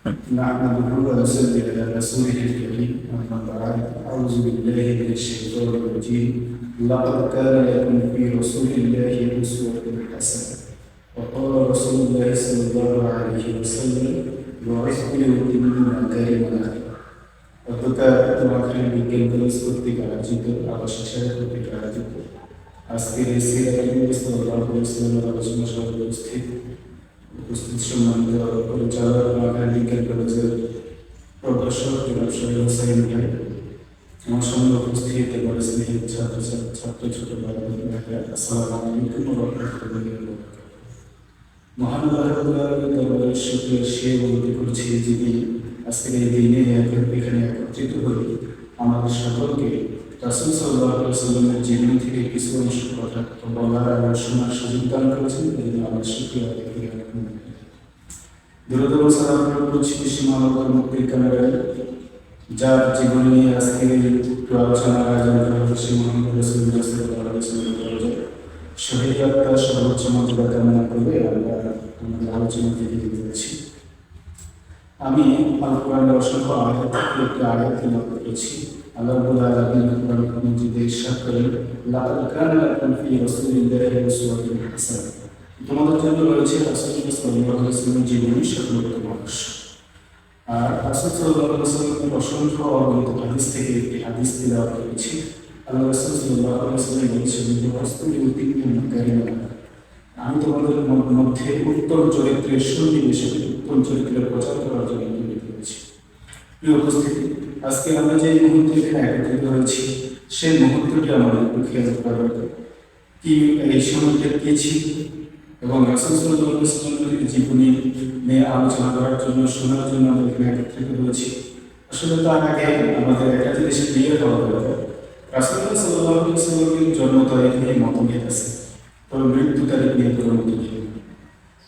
نحمده ونصلي على رسوله الكريم أما بعد أعوذ بالله من الشيطان الرجيم لقد كان لكم في رسول الله أسوة حسنة وقال رسول الله صلى الله عليه وسلم بعثت لأتمم مكارم الأخلاق গতকাল নোয়াখালী বিজ্ঞান কলেজ কর্তৃক আয়োজিত আবাসিক কর্তৃক আয়োজিত আজকের এই সিরাতুল নবী সাল্লাল্লাহু আলাইহি ওয়াসাল্লামের আলোচনা সভায় উপস্থিত সম্মানিত পরিচালক নোয়াখালী বিজ্ঞান কলেজের প্রফেসর জনাব শহীদ হোসেন ভাই, আমার সঙ্গে উপস্থিত এবং স্নেহের ছাত্র ছোট ভাই, আসসালামু আলাইকুম ওয়া রাহমাতুল্লাহি ওয়া বারাকাতুহু। মহান আল্লাহ রাব্বুল আলামিনের দরবারে শুকরিয়া সে বলতে করছি যিনি আজকের এই দিনে এখানে একত্রিত হয়ে আমাদের সকলকে রাসূল সাল্লাল্লাহু আলাইহি ওয়াসাল্লামের জীবন থেকে কিছু অংশ কথা বলার এবং শোনার সুযোগ দান করেছেন। এই জন্য আমার শুকরিয়া আদায় করি। দূরদূর সালাম করছি সীমাবদ্ধ মুক্তির কামনায় যার জীবন নিয়ে আজকে একটু আলোচনার আয়োজন করা হয়েছে। মোহাম্মদ রাসূলুল্লাহ সাল্লাল্লাহু আলাইহি ওয়াসাল্লামের শহীদ আত্মার সর্বোচ্চ মর্যাদা কামনা করে আমরা আমাদের আলোচনা থেকে দিয়েছি। আমি আল কোরআনের অসংখ্য আয়াত থেকে একটি আয়াত তেলাওয়াত করেছি। আল্লাহ রাব্বুল আলামিন কোরআন মাজিদে ইরশাদ করেন, লাকাদ কানা লাকুম ফি রাসূলিল্লাহি উসওয়াতুন হাসানাহ। তোমাদের জন্য রয়েছে রাসূলুল্লাহ সাল্লাল্লাহু আলাইহি ওয়াসাল্লামের জীবনী সর্বোত্তম আদর্শ। আর রাসূল সাল্লাল্লাহু আলাইহি ওয়াসাল্লামের অসংখ্য অগণিত হাদিস থেকে একটি হাদিস তেলাওয়াত করেছি। আল্লাহ রাসূল সাল্লাল্লাহু আলাইহি ওয়াসাল্লাম বলেছেন, আমি তোমাদের মধ্যে উত্তম চরিত্রের সন্নিবেশে উত্তম চরিত্রের প্রচার করার জন্য নিয়োজিত হয়েছি। প্রিয় উপস্থিতি, আজকে আমরা যে মুহূর্তে এখানে একত্রিত হয়েছি সেই মুহূর্তটি আমাদের খেয়াল করা দরকার। কি এই সময়টা কি ছিল এবং রাসূল সাল্লাল্লাহু আলাইহি ওয়াসাল্লামের জীবনী নিয়ে আলোচনা করার জন্য, শোনার জন্য আমরা এখানে একত্রিত হয়েছি। আসলে তার আগে আমাদের একটা জিনিস ক্লিয়ার হওয়া দরকার। রাসূল সাল্লাল্লাহু আলাইহি ওয়াসাল্লামের জন্ম তারিখ নিয়ে মতভেদ আছে, তবে মৃত্যু তারিখ নিয়ে কোনো মতভেদ নেই।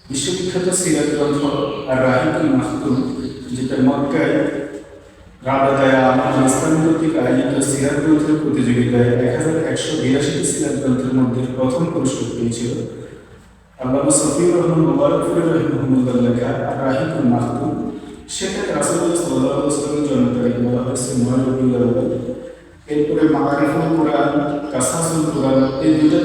বিশ্ববিখ্যাত সিরাত গ্রন্থ আর রাহিকুল মাহতুম, যেটা মক্কায় রাবাদায়ে আমানুল ইসলাম কর্তৃক আয়োজিত সিরাত গ্রন্থের প্রতিযোগিতায় 1182টি সিরাত গ্রন্থের মধ্যে প্রথম পুরস্কার পেয়েছিল। আল্লামা সফিউর রহমান মুবারকপুরি রাহিমাহুল্লাহ লেখা আর রাহিকুল মাহতুম, সেখানে রাসূলুল্লাহ সাল্লাল্লাহু আলাইহি ওয়াসাল্লামের জন্ম তারিখ বলা হয়েছে 9 রবিউল আউয়াল। এরপরে মাআরিফুল কোরআন, কাসাসুল কোরআন, এই দুটো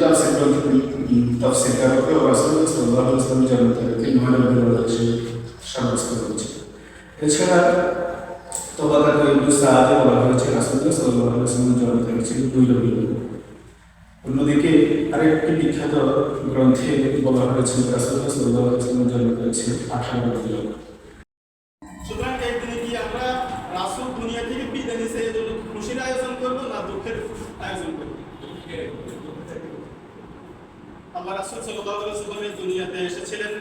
তাফসীরকারকেও রাসূলুল্লাহ সাল্লাল্লাহু আলাইহি ওয়াসাল্লামের জন্ম তারিখকে 9 রবিউল আউয়াল হিসেবে সাব্যস্ত করেছে। এছাড়া তবাকাতুল ইবনে সাআদে বলা হয়েছে রাসূলুল্লাহ সাল্লাল্লাহু আলাইহি ওয়াসাল্লামের জন্ম তারিখ ছিল 2 রবিউল আউয়াল। অন্যদিকে আরেকটি বিখ্যাত গ্রন্থে বলা হয়েছে রাসূলুল্লাহ সাল্লাল্লাহু আলাইহি ওয়াসাল্লামের জন্ম তারিখ ছিল 18 রবিউল আউয়াল। সুতরাং এই দিনে কি আমরা রাসূল দুনিয়া থেকে বিদায় নিছে এই জন্য খুশির আয়োজন করব না দুঃখের আয়োজন করব? আল্লাহ রাসূল সাল্লাল্লাহু আলাইহি ওয়াসাল্লাম এই দুনিয়াতে এসেছিলেন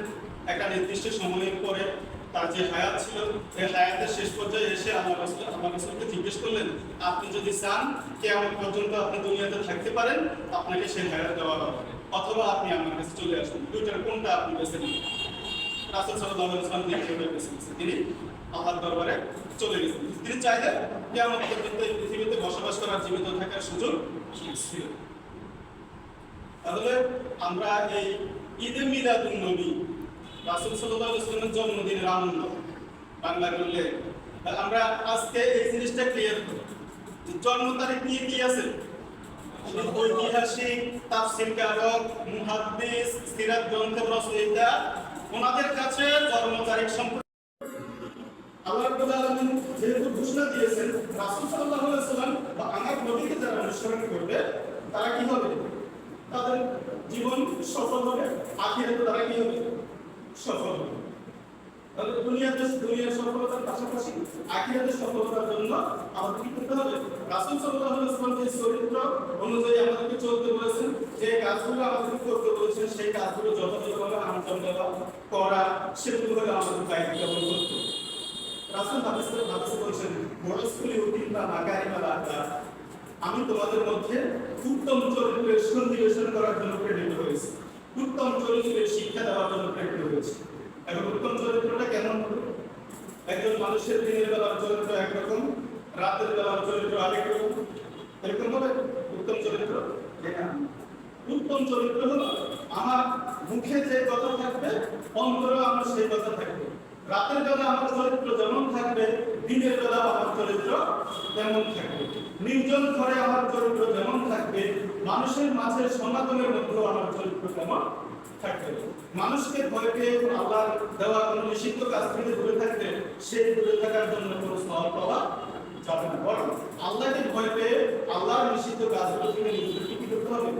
একটা নির্দিষ্ট সময়ের পরে। তার যে হায়াত ছিল, এই হায়াতের শেষ পর্যায়ে এসে আল্লাহ রাসূলকে জিজ্ঞেস করলেন, আপনি যদি চান কিয়ামত পর্যন্ত আপনি দুনিয়াতে থাকতে পারেন, আপনাকে সেই হায়াত দেওয়া হবে, অথবা আপনি আমার কাছে চলে আসুন। দুইটার কোনটা আপনি বেছে নেবেন? রাসূল সাল্লাল্লাহু আলাইহি ওয়াসাল্লাম তিনি আল্লাহর দরবারে চলে গেছেন। তিনি চাইলেন কিয়ামত পর্যন্ত এই পৃথিবীতে বসবাস করার, জীবিত থাকার সুযোগ ছিল। তাহলে আমরা এই ঈদে মিলাদুন নবী, রাসূল সাল্লাল্লাহু আলাইহি ওয়াসাল্লামের জন্মদিনের আনন্দ বাংলা করলে আমরা আজকে এই জিনিসটা ক্লিয়ার করব। জন্ম তারিখ নিয়ে কি আছে? ঐতিহাসিক তাফসীরকারক, মুহাদ্দিস, সিরাত গ্রন্থের রচয়িতা, ওনাদের কাছে জন্ম তারিখ সম্পর্কে আল্লাহ রাব্বুল আলামিন যেহেতু ঘোষণা দিয়েছেন, রাসূল সাল্লাল্লাহু আলাইহি ওয়াসাল্লাম বা আমার নবীকে যারা অনুসরণ করবে তারা কি হবে? তাদের জীবন সফল হবে, আখিরাতে তারা কি হবে? সফল হবে। তাহলে দুনিয়ার সফলতার পাশাপাশি আখিরাতের সফলতার জন্য আমাদের কি করতে হবে? রাসূল সাল্লাল্লাহু আলাইহি ওয়াসাল্লাম যে চরিত্র অনুযায়ী আমাদেরকে চলতে বলেছেন, যে কাজগুলো আমাদেরকে করতে বলেছেন, সেই কাজগুলো যথাযথভাবে আঞ্জাম দেওয়া, করা, সেগুলো আমাদের দায়িত্ব পালন করতে হবে। রাসূল হাদিসে বলেছেন, বড়স্কুলি উদ্দীপনা মাকারিমাল আখলাক, আমি তোমাদের মধ্যে উত্তম চরিত্রের সন্নিবেশন করার জন্য প্রেরিত হয়েছি, উত্তম চরিত্রের শিক্ষা দেওয়ার জন্য প্রেরিত হয়েছি। এখন উত্তম চরিত্রটা কেমন হবে? একজন মানুষের দিনের বেলার চরিত্র একরকম, রাতের বেলার চরিত্র আরেক রকম, এরকম হবে উত্তম চরিত্র? উত্তম চরিত্র হলো আমার মুখে যে কথা থাকবে, অন্তরে আমার সেই কথা থাকবে। রাতের বেলা আমার চরিত্র যেমন থাকবে, দিনের বেলা আমার চরিত্র তেমন থাকবে। নির্জন ঘরে আমার চরিত্র যেমন থাকবে, মানুষের মাঝে সমাগমের মধ্যেও আমার চরিত্র তেমন থাকবে। মানুষকে ভয় পেয়ে আল্লাহর দেওয়া কোনো নিষিদ্ধ কাজ থেকে দূরে থাকবে, সেই দূরে থাকার জন্য কোনো সওয়াব পাওয়া যাবে না। বরং আল্লাহকে ভয় পেয়ে আল্লাহর নিষিদ্ধ কাজগুলো থেকে নিজেদেরকে কি করতে হবে?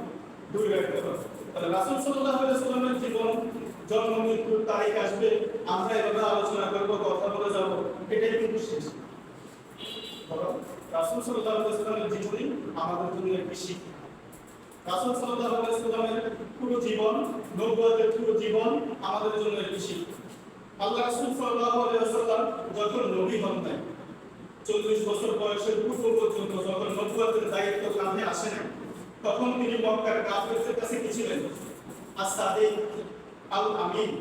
দূরে রাখতে হবে। তাহলে রাসূল সাল্লাল্লাহু আলাইহি ওয়াসাল্লামের জীবন, জন্ম, মৃত্যুর তারিখ আসবে, আমরা এভাবে আলোচনা করবো, কথা বলে যাবো, এটাই কিন্তু শেষ। বরং রাসূল সাল্লাল্লাহু আলাইহি ওয়াসাল্লামের জীবনী আমাদের জন্য একটি শিক্ষা। রাসূল সাল্লাল্লাহু আলাইহি ওয়াসাল্লামের পুরো জীবন, নবুয়তের পুরো জীবন আমাদের জন্য একটি শিক্ষা। আল্লাহ রাসূল সাল্লাল্লাহু আলাইহি ওয়াসাল্লাম যখন নবী হন নাই, 40 বছর বয়সের পূর্ব পর্যন্ত যখন নবুয়তের দায়িত্ব কাঁধে আসে না, তখন তিনি মক্কার কাফেরদের কাছে কি ছিলেন? আস-সাদিক, আল-আমিন,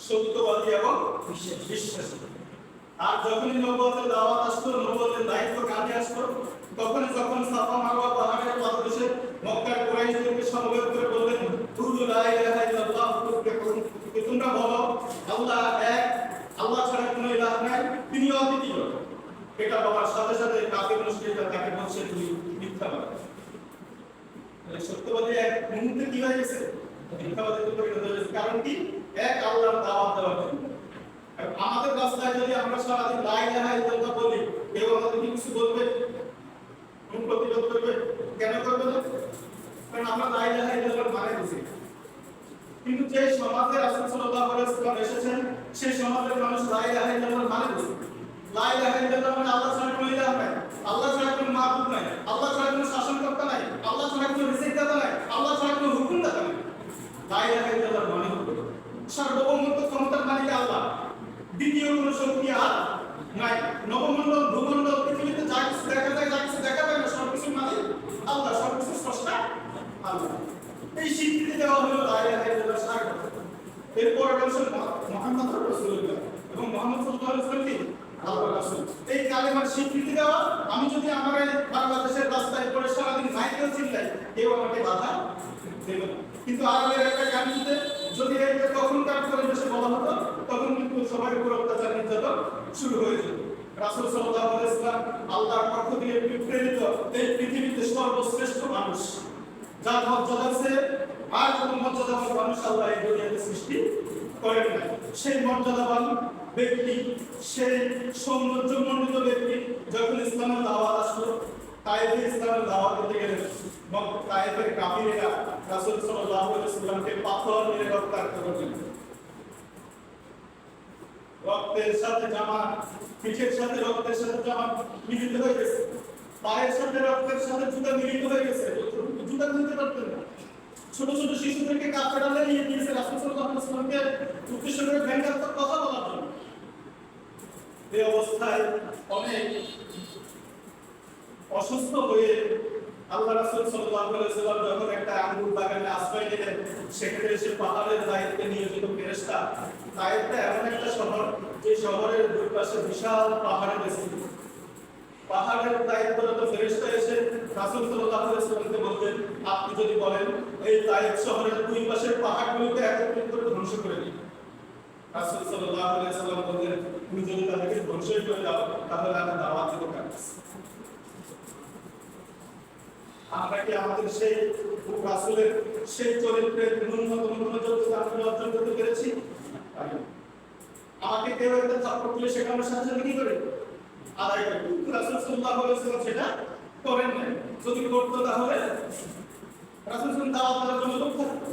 সত্যবাদী এবং বিশ্বাসী। আর যখনই নবুয়তের দাওয়াত আসতো, নবুয়তের দায়িত্ব কাঁধে আসতো, তখন যখন সাফা মারওয়া পাহাড়ের পাদদেশে মক্কার কুরাইশদেরকে সমবেত করে বললেন, কুলু লা ইলাহা ইল্লাল্লাহ, তোমরা বলো আল্লাহ এক, আল্লাহ ছাড়া কোনো ইলাহ নাই, তিনি অদ্বিতীয়। এটা বলার সাথে সাথে কাফির মুশরিকরা তাকে বলছে তুমি মিথ্যাবাদী। তাহলে সত্যবাদী এক মুহূর্তে কি হয়ে গেছে? মিথ্যাবাদীতে পরিণত হয়ে গেছে। কারণ কি? এক আল্লাহর দাওয়াত দেওয়ার জন্য। আমাদের রাস্তায় যদি আমরা সারাদিন লা ইলাহা ইল্লাল্লাহ বলি, কেউ আমাদের কিছু বলবে? কোন প্রতিবাদ করবে? কেন করবে না? কারণ আমরা লা ইলাহা ইল্লাল্লাহর মানে বুঝি। কিন্তু যে সমাজে রাসূল সাল্লাল্লাহু আলাইহি ওয়াসাল্লাম এসেছেন, সেই সমাজের মানুষ লা ইলাহা ইল্লাল্লাহর মানে বুঝে। লা ইলাহা ইল্লাল্লাহ মানে আল্লাহ ছাড়া কোনো ইলাহ নাই, আল্লাহ ছাড়া কোনো মাবুদ নাই, আল্লাহ ছাড়া কোনো শাসনকর্তা নাই, আল্লাহ ছাড়া কোনো রিজিকদাতা নাই, আল্লাহ ছাড়া কোনো হুকুমদাতা নাই। লা ইলাহা ইল্লাল্লাহর মানে হলো সার্বভৌমত্ব ক্ষমতার মালিক আল্লাহ, দ্বিতীয় কোনো শক্তি আর নাই। নবমণ্ডল, ভূমণ্ডল, পৃথিবীতে যা কিছু দেখা যায়, যা কিছু দেখা যায় না, সবকিছুর মালিক আল্লাহ, সবকিছু স্রষ্টা আল্লাহ। এই স্বীকৃতি দেওয়া হলো লা ইলাহা ইল্লাল্লাহ সার্বভৌম। এরপর রসুল মুহাম্মদ রাসূলুল্লাহ এবং মুহাম্মদ সাল্লাল্লাহু আলাইহি ওয়াসাল্লাম কি আল্লাহর রাসূল। এই কালেমার স্বীকৃতি দেওয়া, আমি যদি আমার বাংলাদেশের রাস্তায় পড়ে সারাদিন মাইকেল চিল্লাই, কেউ আমাকে বাধা দেবে না। কিন্তু আরবের একটা কান্ট্রিতে যদি এটা তখনকার পরিবেশে বলা হতো, তখন কিন্তু সবার উপর অত্যাচার, নির্যাতন শুরু হয়ে যেত। রাসূল সাল্লাল্লাহু আলাইহি ওয়াসাল্লাম আল্লাহর পক্ষ থেকে প্রেরিত এই পৃথিবীতে সর্বশ্রেষ্ঠ মানুষ, যার মর্যাদা আছে আর কোনো মর্যাদাবান মানুষ আল্লাহ এই দুনিয়াতে সৃষ্টি করেন না। সেই মর্যাদাবান ব্যক্তি, সেই সৌন্দর্যমণ্ডিত ব্যক্তি যখন ইসলামের দাওয়াত আসলো, তায়েফে ইসলামের দাওয়াত দিতে গেলেন, তায়েফের কাফিরেরা রাসূল সাল্লাল্লাহু আলাইহি ওয়াসাল্লামকে পাথর মেরে রক্তাক্ত করলেন। রক্তের সাথে জামা, পিঠের সাথে রক্তের সাথে জামা মিলিত হয়ে গেছে, পায়ের সাথে রক্তের সাথে জুতা মিলিত হয়ে গেছে, জুতা খুলতে পারতেন না। ছোট ছোট শিশুদেরকে কাফেররা নিয়ে গিয়েছে রাসূল সাল্লাল্লাহু আলাইহি ওয়াসাল্লামকে উদ্দেশ্য করে ব্যঙ্গাত্মক কথা বলার জন্য। এই অবস্থায় অনেক অসুস্থ হয়ে আল্লাহ রাসূল সাল্লাল্লাহু আলাইহি ওয়াসাল্লাম যখন একটা আঙ্গুর বাগানে আশ্রয় নিলেন, সেখানে এসে পাহাড়ের দায়িত্বে নিয়োজিত ফেরেশতা, তায়েফটা এমন একটা শহর যে শহরের দুই পাশে বিশাল পাহাড়ের বিস্তৃতি। পাহাড়ের দায়িত্বরত ফেরেশতা এসে রাসূল সাল্লাল্লাহু আলাইহি ওয়াসাল্লামকে বলতেন, আপনি যদি বলেন এই তায়েফ শহরের দুই পাশের পাহাড়গুলোকে একত্রিত করে ধ্বংস করে দিন। রাসূল সাল্লাল্লাহু আলাইহি ওয়াসাল্লাম বললেন, তুমি যদি তাদেরকে ধ্বংস করে দাও, তাহলে আমি দাওয়াত দেব কার কাছে? আমরা কি আমাদের সেই রাসূলের সেই চরিত্রের ন্যূনতম কোনো যোগ্যতা আমরা অর্জন করতে পেরেছি? আমাকে কেউ একটা চাপড় তুলে শেখানোর সাথে সাথে কি করে আদায় করে, কিন্তু রাসূল সাল্লাল্লাহু আলাইহি ওয়াসাল্লাম সেটা করেন না। যদি করতো তাহলে রাসূল সাল্লাল্লাহু দাওয়াত দেওয়ার জন্য লোক থাকতো।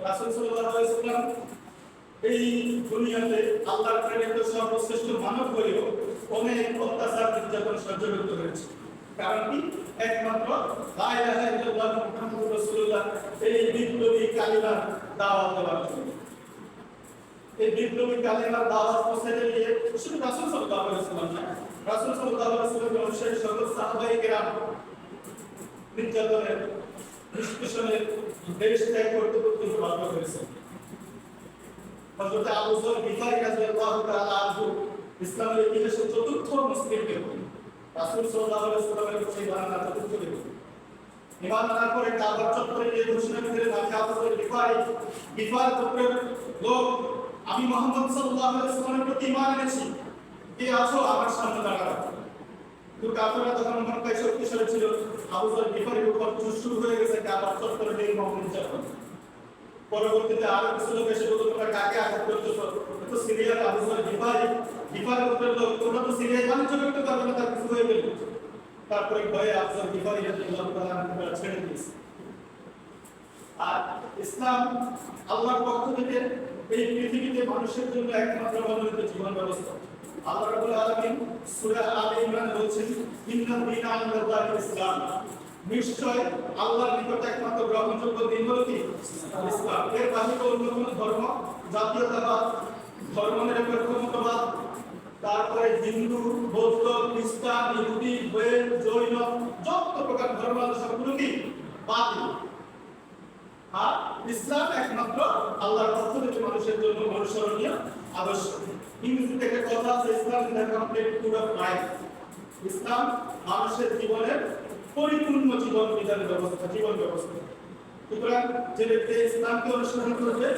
রাসূল সাল্লাল্লাহু আলাইহি ওয়াসাল্লাম এই দুনিয়াতে আল্লাহর প্রেরিত সর্বশ্রেষ্ঠ মানব হয়েও অনেক অত্যাচার, নির্যাতন সহ্য করতে হয়েছে। কারণ কি? একমাত্র লা ইলাহা ইল্লাল্লাহ মুহাম্মাদুর রাসূলুল্লাহ এই বিপ্লবী কালিমার দাওয়াত দেওয়ার জন্য। এই বিপ্লবী কালিমার দাওয়াত পৌঁছে দিয়ে শুধু রাসূল সাল্লাল্লাহু আলাইহি ওয়াসাল্লাম না, রাসূল সাল্লাল্লাহু আলাইহি ওয়াসাল্লামের অনুসারী সকল সাহাবায়ে কেরাম নির্যাতনের, নিষ্পেষণের দেশ ত্যাগ করতে পর্যন্ত বাধ্য হয়েছে। হযরত আবু যর গিফারী রাদিয়াল্লাহু তাআলা আনহু ইসলামের ইতিহাসে চতুর্থ মুসলিম ব্যক্তি। রাসূল সাল্লাল্লাহু আলাইহি ওয়াসাল্লামের কাছে ইমান আনার চতুর্থ ব্যক্তি। ইমান আনার পরে কাবার চত্বরে গিয়ে ঘোষণা দিলেন, আমি আবু যর গিফার গোত্রের লোক, আমি মুহাম্মদ সাল্লাল্লাহু আলাইহি ওয়াসাল্লামের প্রতি ঈমান এনেছি, কে আছো আমার সামনে দাঁড়াও। তো কাফেররা তখন মক্কায় শক্তিশালী ছিল, আবু যর গিফারির উপর শুরু হয়ে গেছে কাবার চত্বরে নেই মুহাম্মদ যাবেন। পরবর্তীতে আরো কিছু লোক এসে বলল, তোমরা কাকে আঘাত করতেছ? তো সিরিয়ার আবু যর গিফারির উপরে লোক, তোমরা তো সিরিয়ায় বাণিজ্য করতে পারবে না, তার কিছু হয়ে গেল। তারপরে ভয়ে আবু যর গিফারি রাদিয়াল্লাহু তাআলা আনহু ছেড়ে দিয়েছে। আর ইসলাম আল্লাহর পক্ষ থেকে এই পৃথিবীতে মানুষের জন্য একমাত্র মনোনীত জীবন ব্যবস্থা। আল্লাহ রাব্বুল আলামিন সূরা আলে ইমরান বলেছেন, ইন্নাদ দীনা ইনদাল্লাহিল ইসলাম, নিশ্চয় আল্লাহর নিকট একমাত্র গ্রহণযোগ্য দিন হলো কি ইসলাম। এর বাহিরে অন্য কোনো ধর্ম, জাতীয়তাবাদ, ধর্মনিরপেক্ষতাবাদ, তারপরে হিন্দু, বৌদ্ধ, খ্রিস্টান, ইহুদি, বৌদ্ধ, জৈন, যত প্রকার ধর্ম আছে সবগুলো কি বাতিল। আর ইসলাম একমাত্র আল্লাহর পক্ষ থেকে মানুষের জন্য অনুসরণীয় আদর্শ। ইংরেজিতে একটা কথা আছে, Islam is the complete code of life. ইসলাম মানুষের জীবনের পরিপূর্ণ জীবন বিধানের ব্যবস্থা, জীবন ব্যবস্থা। সুতরাং যে ব্যক্তি ইসলামকে অনুসরণ করবে,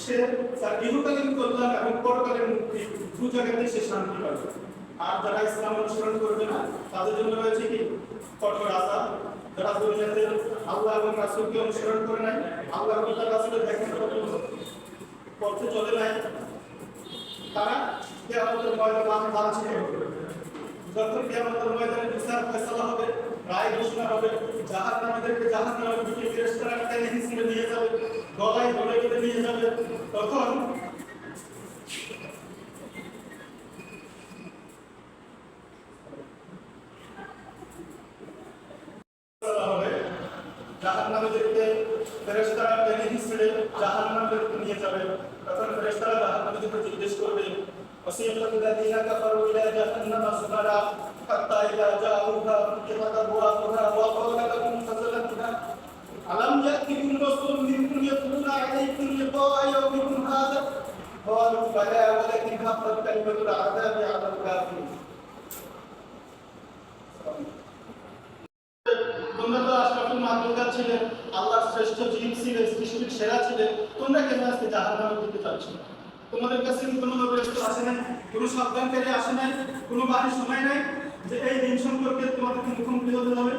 সে তার ইহকালীন কল্যাণ এবং পরকালীন মুক্তি দু জায়গাতেই সে শান্তি পাবে। আর যারা ইসলাম অনুসরণ করবে না, তাদের জন্য রয়েছে কি কঠোর আযাব। যারা দুনিয়াতে আল্লাহ এবং রাসূলকে অনুসরণ করে নাই, আল্লাহ এবং তার রাসূলের দেখানো পথে চলে নাই, তারা কিয়ামতের ময়দানে লাঞ্ছিত হবে। যখন কিয়ামতের ময়দানে বিচার ফয়সালা হবে, রায় ঘোষণা হবে, জাহান্নামীদেরকে জাহান্নামে পিটিয়ে ফেরেশতারা টেনে হিঁচড়ে নিয়ে যাবে, গলায় ধরে কেটে নিয়ে যাবে, তখন জাহান্নামীদেরকে ফেরেশতারা টেনে হিঁচড়ে জাহান্নামে নিয়ে যাবে। তখন ফেরেশতারা জাহান্নামীদেরকে জিজ্ঞেস করবে, ওয়াসিয়াতুল লাযিনা কাফারু ইলা জাহান্নাম যুমারা হাত্তা ইযা জাউহা ফাতিহাত আবওয়াবুহা ওয়া ক্বালা লাহুম খাযানাতুহা আলাম ইয়াতিকুম রাসূলুম মিনকুম ইয়াতলুনা আলাইকুম লিকাআ ইয়াওমিকুম হাযা ক্বালু বালা ওয়ালাকিন হাক্কাত কালিমাতুল আযাবি আলাল কাফিরিন। তোমরা তো আশরাফুল মাখলুকাত ছিলে, আল্লাহর শ্রেষ্ঠ জীব ছিলে, সৃষ্টির সেরা ছিলে, তোমরা কেন আজকে জাহান্নামে যেতে চাচ্ছ? তোমাদের কাছে কোনো নবী আসে নাই, কোনো সাবধানকারী আসে নাই, কোনো বাণী শোনায় নাই যে এই দিন সম্পর্কে তোমাদেরকে মুখোমুখি হতে হবে?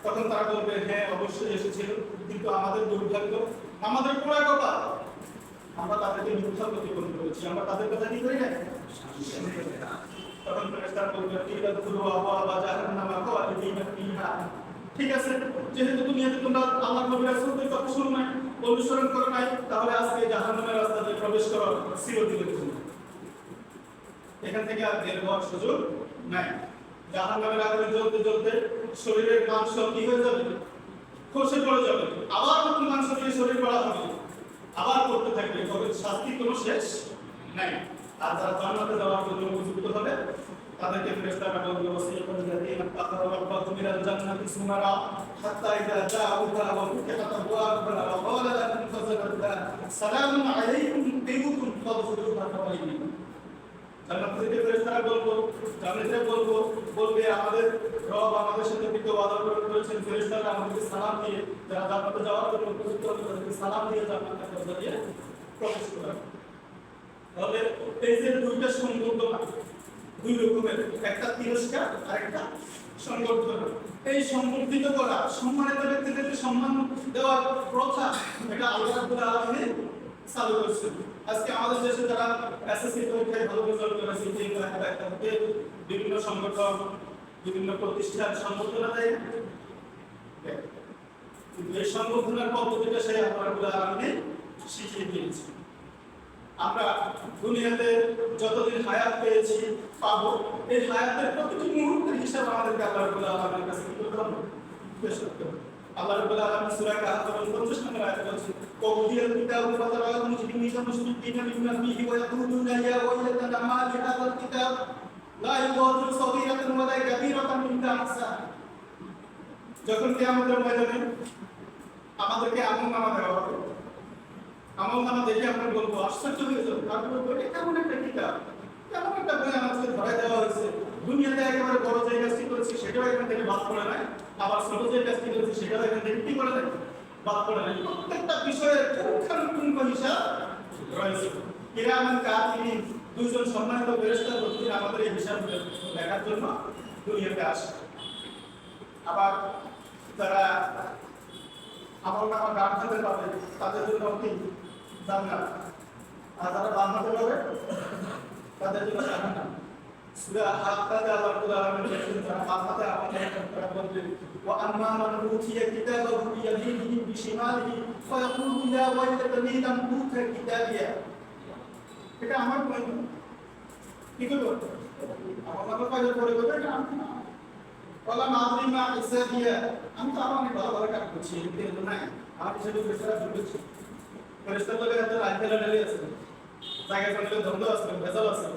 তখন তারা বলবে, হ্যাঁ অবশ্যই এসেছিল, কিন্তু আমাদের দুর্ভাগ্য, আমাদের পোড়া কপাল, আমরা তাদেরকে মিথ্যা প্রতিপন্ন করেছি, আমরা তাদের কথা কি করি না। তখন ফেরেশতারা বলবে, ঠিক আছে, যেহেতু দুনিয়াতে তোমরা আল্লাহর নবী রাসূলদের কথা শুনো নাই, অনুসরণ করো নাই, তাহলে আজকে জাহান্নামের রাস্তাতে প্রবেশ করো চিরদিনের জন্য। এখান থেকে আর বের হওয়ার সুযোগ নাই। জাহান্নামের আগুনে জ্বলতে জ্বলতে শরীরের মাংস কি হয়ে যাবে, খসে পড়ে যাবে, আবার নতুন মাংস দিয়ে শরীর করা হবে, আবার করতে থাকবে, তবে শাস্তি কোনো শেষ নাই। আর যারা জান্নাতে যাওয়ার জন্য উপযুক্ত হবে, তাদেরকে ফেরেশতারা বলবে, ওয়াসিয়াতুল লাযিনা কাফারু রাব্বাহুম ইলাল জান্নাতি সুমারা হাত্তা ইযা জাউহা ওয়া ফুতিহাত আবওয়াবুহা ওয়া ক্বালা লাহুম খাযানাতুহা সালামুন আলাইকুম তিবতুম ফাদখুলুহা খালিদিন। জান্নাত থেকে ফেরেশতারা বলবে, আমাদের রব আমাদের সাথে বিদ্য ওয়াদা করেছেন, ফেরেশতারা আমাদেরকে সালাম দিয়ে, যারা জান্নাতে যাওয়ার জন্য উপযুক্ত হবে তাদেরকে সালাম দিয়ে জান্নাতের দরজা দিয়ে প্রবেশ করাবে। তাহলে এই যে দুইটা সম্বর্ধনা, দুই রকমের, একটা তিরস্কার আর একটা সংবর্ধনা। এই সম্বর্ধিত করা, সম্মানিত ব্যক্তিদেরকে সম্মান দেওয়ার প্রথা, এটা আল্লাহ রাব্বুল আলামিন চালু করেছেন। আজকে আমাদের দেশে যারা এসএসসি পরীক্ষায় ভালো রেজাল্ট করেছে, তাদেরকে বিভিন্ন সংগঠন, বিভিন্ন প্রতিষ্ঠান সম্বর্ধনা দেয়, কিন্তু এই সম্বর্ধনার পদ্ধতিটা সেই আল্লাহ রাব্বুল আলামিন শিখিয়ে দিয়েছে। আমরা দুনিয়াতে যতদিন হায়াত পেয়েছি পাবো, এই হায়াতের প্রতিটি মুহূর্তের হিসাব আমাদেরকে আল্লাহ রাব্বুল আলামিনের কাছে কি করতে হবে, পেশ করতে হবে। আল্লাহ রাব্বুল আলামিন সূরা কাহফের 49 নম্বর আয়াতে বলেছেন, ওয়াউদিয়াল কিতাবু ফাতারাল মুজরিমিনা মুশফিকিনা মিম্মা ফীহি ওয়া ইয়াকুলুনা ইয়া ওয়াইলানা মা লিহাযাল কিতাব লা ইউগাদিরু সাগীরাতান ওয়া লা কাবীরাতান ইল্লা আহসাহা। যখন কিয়ামতের ময়দানে আমাদেরকে আমলনামা দেওয়া হবে, আমলনামা দেখে আমরা বলবো, আশ্চর্য হয়ে যাবো, তারপরে বলবো, কেমন একটা কিতাব, কেমন একটা বই আমাকে ধরাই দেওয়া হয়েছে। দুনিয়াতে একেবারে বড় যে কাজটি করেছি সেটাও এখান থেকে বাদ পড়ে নাই, আবার ছোট যে কাজটি করেছি সেটাও এখান থেকে কি করে নাই, বাদ পড়ে নাই। প্রত্যেকটা বিষয়ের পুঙ্খানুপুঙ্খ হিসাব রয়েছে। কিরামান কাতিবিন, দুইজন সম্মানিত ফেরেশতা প্রতিদিন আমাদের এই হিসাব দেখার জন্য দুনিয়াতে আসে। আবার যারা আমলনামা ডান হাতে পাবে তাদের জন্য কি জান্নাত, আর যারা বাম হাতে পাবে তাদের জন্য জাহান্নাম। সূরা হাক্কাতে আল্লাহ রাব্বুল আলামিন বলেছেন, যারা বাম হাতে আমল করবে, ওয়া আম্মা মান উতিয়া কিতাবাহু বিয়ামিনিহি বিশিমালিহি ফায়াকুলু ইয়া ওয়াইলাতানি লাম উতা কিতাবিয়া। এটা আমার পয়েন্ট, কি করবো আমার বাবা কাজে পড়ে গেলে বলা মাদ্রি মা হিসাবিয়া, আমি তো আরো অনেক ভালো ভালো কাজ করছি, কিন্তু না আমার হিসেবে ফেরেশতারা ঢুকেছে, ফেরেশতার লোকে এত আইফেলা ঢেলে আছে, জায়গা করলে দ্বন্দ্ব আছে, ভেজাল আছে,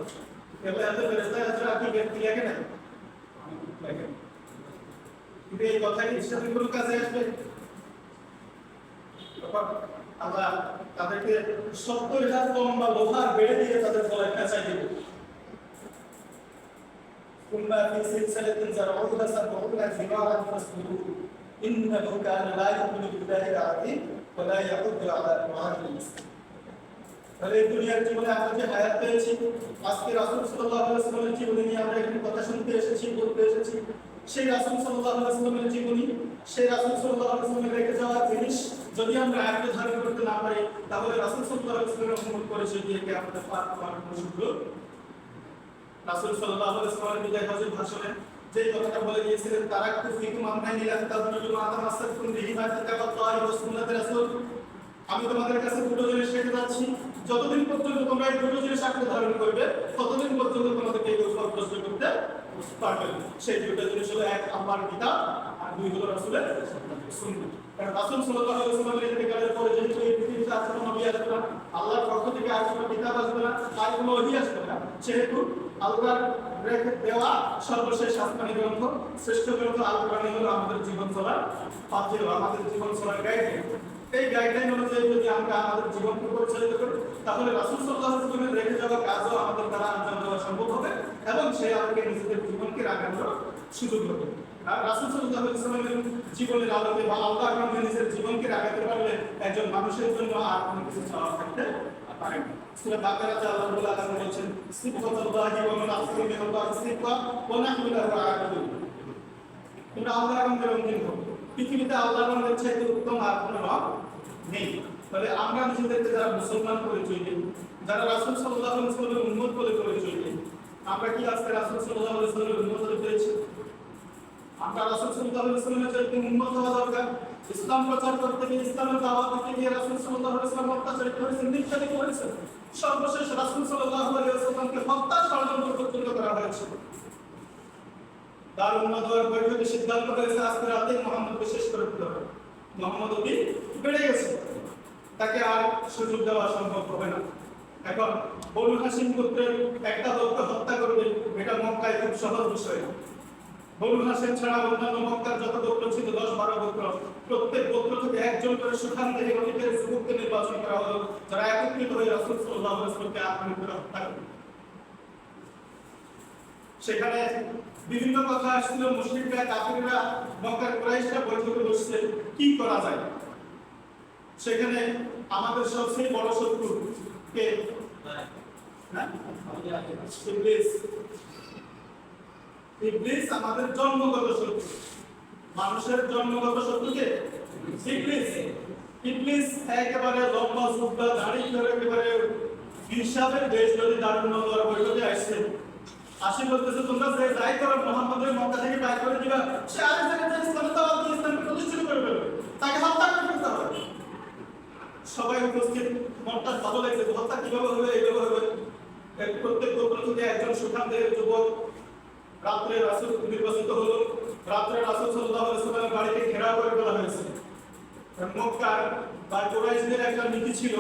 এগুলো এত ফেরেশতা আছে, আপনি ক্লিয়াকে না কিন্তু এই কথা কি ইসলামের কোনো কাজে আসবে? আল্লাহ তাদেরকে 70,000 লম্বা লোহার বেড়ে দিয়ে তাদের গলায় পেঁচাই দিবে। কুম্বা ফি সিলসিলাতিন যারউহা সাবউনা যিরাআন ফাসলুহু ইন্নাহু কানা লা ইউমিনু বিল্লাহিল আযীম ওয়া লা ইয়াহুদ্দু আলা তুআমিল মিসকিন। তাহলে এই দুনিয়ার জীবনে আমরা যে হায়াত পেয়েছি, আজকে রাসূল সাল্লাল্লাহু আলাইহি ওয়াসাল্লামের জীবনী নিয়ে আমরা এখানে কথা শুনতে এসেছি, বলতে এসেছি, সেই রাসূল সাল্লাল্লাহু আলাইহি ওয়াসাল্লামের জীবনী, সেই রাসূল সাল্লাল্লাহু আলাইহি ওয়াসাল্লামের রেখে যাওয়া জিনিস যদি আমরা আয়ত্তে ধারণ করতে না পারি, তাহলে রাসূল সাল্লাল্লাহু আলাইহি ওয়াসাল্লামের উম্মত পরিচয় দিয়ে কি আমাদের পাপ করার কোনো সুযোগ? রাসূল সাল্লাল্লাহু আলাইহি ওয়াসাল্লামের বিদায় হজের ভাষণে যে কথাটা বলে গিয়েছিলেন, তারাকতু ফিকুম আমরাইনি লা তাদরুজু মা তামাসসাকতুম বিহিমা কিতাবাল্লাহি ওয়া সুন্নাতি রাসূল, আমি তোমাদের কাছে দুটো জিনিস রেখে যাচ্ছি, যতদিন পর্যন্ত তোমরা এই দুটো জিনিস আঁকড়ে ধারণ করবে ততদিন পর্যন্ত তোমাদেরকে এই প্রশ্ন করতে পারবে না। সেই দুটো জিনিস হলো, এক আল্লাহর কিতাব, আর দুই হলো রাসূলের সুন্নাহ। কারণ রাসূল সাল্লাল্লাহু আলাইহি ওয়াসাল্লামের ইন্তেকালের পরে যেহেতু এই পৃথিবীতে আর কোনো নবী আসবে না, আল্লাহর পক্ষ থেকে আর কোনো কিতাব আসবে না, আর কোনো ওহী আসবে না, সেহেতু আল্লাহর রেখে দেওয়া সর্বশেষ আসমানি গ্রন্থ, শ্রেষ্ঠ গ্রন্থ আল কোরআন হলো আমাদের জীবন চলার পাথেয়, আমাদের জীবন চলার গাইডলাইন। এই গাইডলাইন অনুযায়ী যদি আমরা আমাদের জীবনকে পরিচালিত করি, তাহলে রাসূল সাল্লাল্লাহু আলাইহি ওয়াসাল্লামের রেখে যাওয়া কাজও আমাদের দ্বারা আঞ্জাম দেওয়া সম্ভব হবে এবং সে আমাকে নিজেদের জীবনকে রাখানোর সুযোগ হবে। আর রাসূল সাল্লাল্লাহু আলাইহি ওয়াসাল্লামের জীবনের আলোকে বা আল্লাহর নামে নিজের জীবনকে রাখাতে পারলে একজন মানুষের জন্য আর কোনো কিছু চাওয়া থাকতে পারে না। সূরা বাকারাতে আল্লাহ রাব্বুল আলামিন বলেছেন, সিফাতুল্লাহি ওয়া মান আহসানু মিনাল্লাহি সিফা ওয়া নাহনু লাহু আবিদুন। তোমরা আল্লাহর রঙে রঙিন হও, পৃথিবীতে আল্লাহর রঙের চাইতে উত্তম আর কোনো রং নেই। তাহলে আমরা নিজেদেরকে যারা মুসলমান পরিচয় দিই, যারা রাসূল সাল্লাল্লাহু আলাইহি ওয়াসাল্লামের উম্মত বলে পরিচয় দিই, আমরা কি আজকে রাসূল সাল্লাল্লাহু আলাইহি ওয়াসাল্লামের উম্মত হতে পেরেছি? আমরা রাসূল সাল্লাল্লাহু আলাইহি ওয়াসাল্লামের চাইতে উম্মত হওয়া দরকার। ইসলাম প্রচার করতে গিয়ে, ইসলামের দাওয়াত দিতে গিয়ে রাসূল সাল্লাল্লাহু আলাইহি ওয়াসাল্লাম অত্যাচারিত হয়েছেন, নির্যাতিত হয়েছেন। সর্বশেষ রাসূল সাল্লাল্লাহু আলাইহি ওয়াসাল্লামকে হত্যার ষড়যন্ত্র পর্যন্ত করা হয়েছে। তার উম্মত হওয়ার পরিবর্তে সিদ্ধান্ত হয়েছে আজকে রাতে মুহাম্মদকে শেষ করে দিতে হবে। মুহাম্মদ অতি বেড়ে গেছে, তাকে আর সুযোগ দেওয়া সম্ভব হবে না। এখন বনু হাশিম গোত্রের একটা লোককে হত্যা করবে, এটা মক্কায় খুব সহজ বিষয়। বনু হাশিম ছাড়া অন্যান্য মক্কার যত গোত্র ছিল 10-12 গোত্র, প্রত্যেক গোত্র থেকে একজন করে সুঠাম থেকে অতীতের যুবককে নির্বাচন করা হলো, যারা একত্রিত হয়ে রাসূল সাল্লাল্লাহু আলাইহি ওয়াসাল্লামকে আক্রমণ করে হত্যা করবে। সেখানে বিভিন্ন কথা আসছিল, মুশরিকরা, কাফিররা, মক্কার কুরাইশরা বৈঠকে বসছে কি করা যায়। সেখানে আমাদের সবচেয়ে বড় শত্রু কে? ইবলিস। ইবলিস আমাদের জন্মগত শত্রু। মানুষের জন্মগত শত্রু কে? ইবলিস। ইবলিস একেবারে লম্বা জুব্বা দাড়ি করে একেবারে হিসাবের দেশ যদি দারুণ নজর বৈঠকে আসছে, আসি বলতেছে তোমরা যে যাই করো মুহাম্মদের মক্কা থেকে বাইর করে দিবা, সে আরেক জায়গায় ইসলামের দাওয়াত দিয়ে ইসলামকে প্রতিষ্ঠিত করে ফেলবে, তাকে হত্যা করে ফেলতে হবে। সবাই উপস্থিত, মনটা ভালো লাগছে, হত্যা কিভাবে হবে, এইভাবে হবে। প্রত্যেক গোত্র থেকে একজন সুঠাম দেহের যুবক রাত্রে রাসূল নির্বাচিত হলো। রাত্রে রাসূল সাল্লাল্লাহু আলাইহি ওয়াসাল্লামের বাড়িতে ঘেরাও করে ফেলা হয়েছে। মক্কার বা কুরাইশদের একটা নীতি ছিল,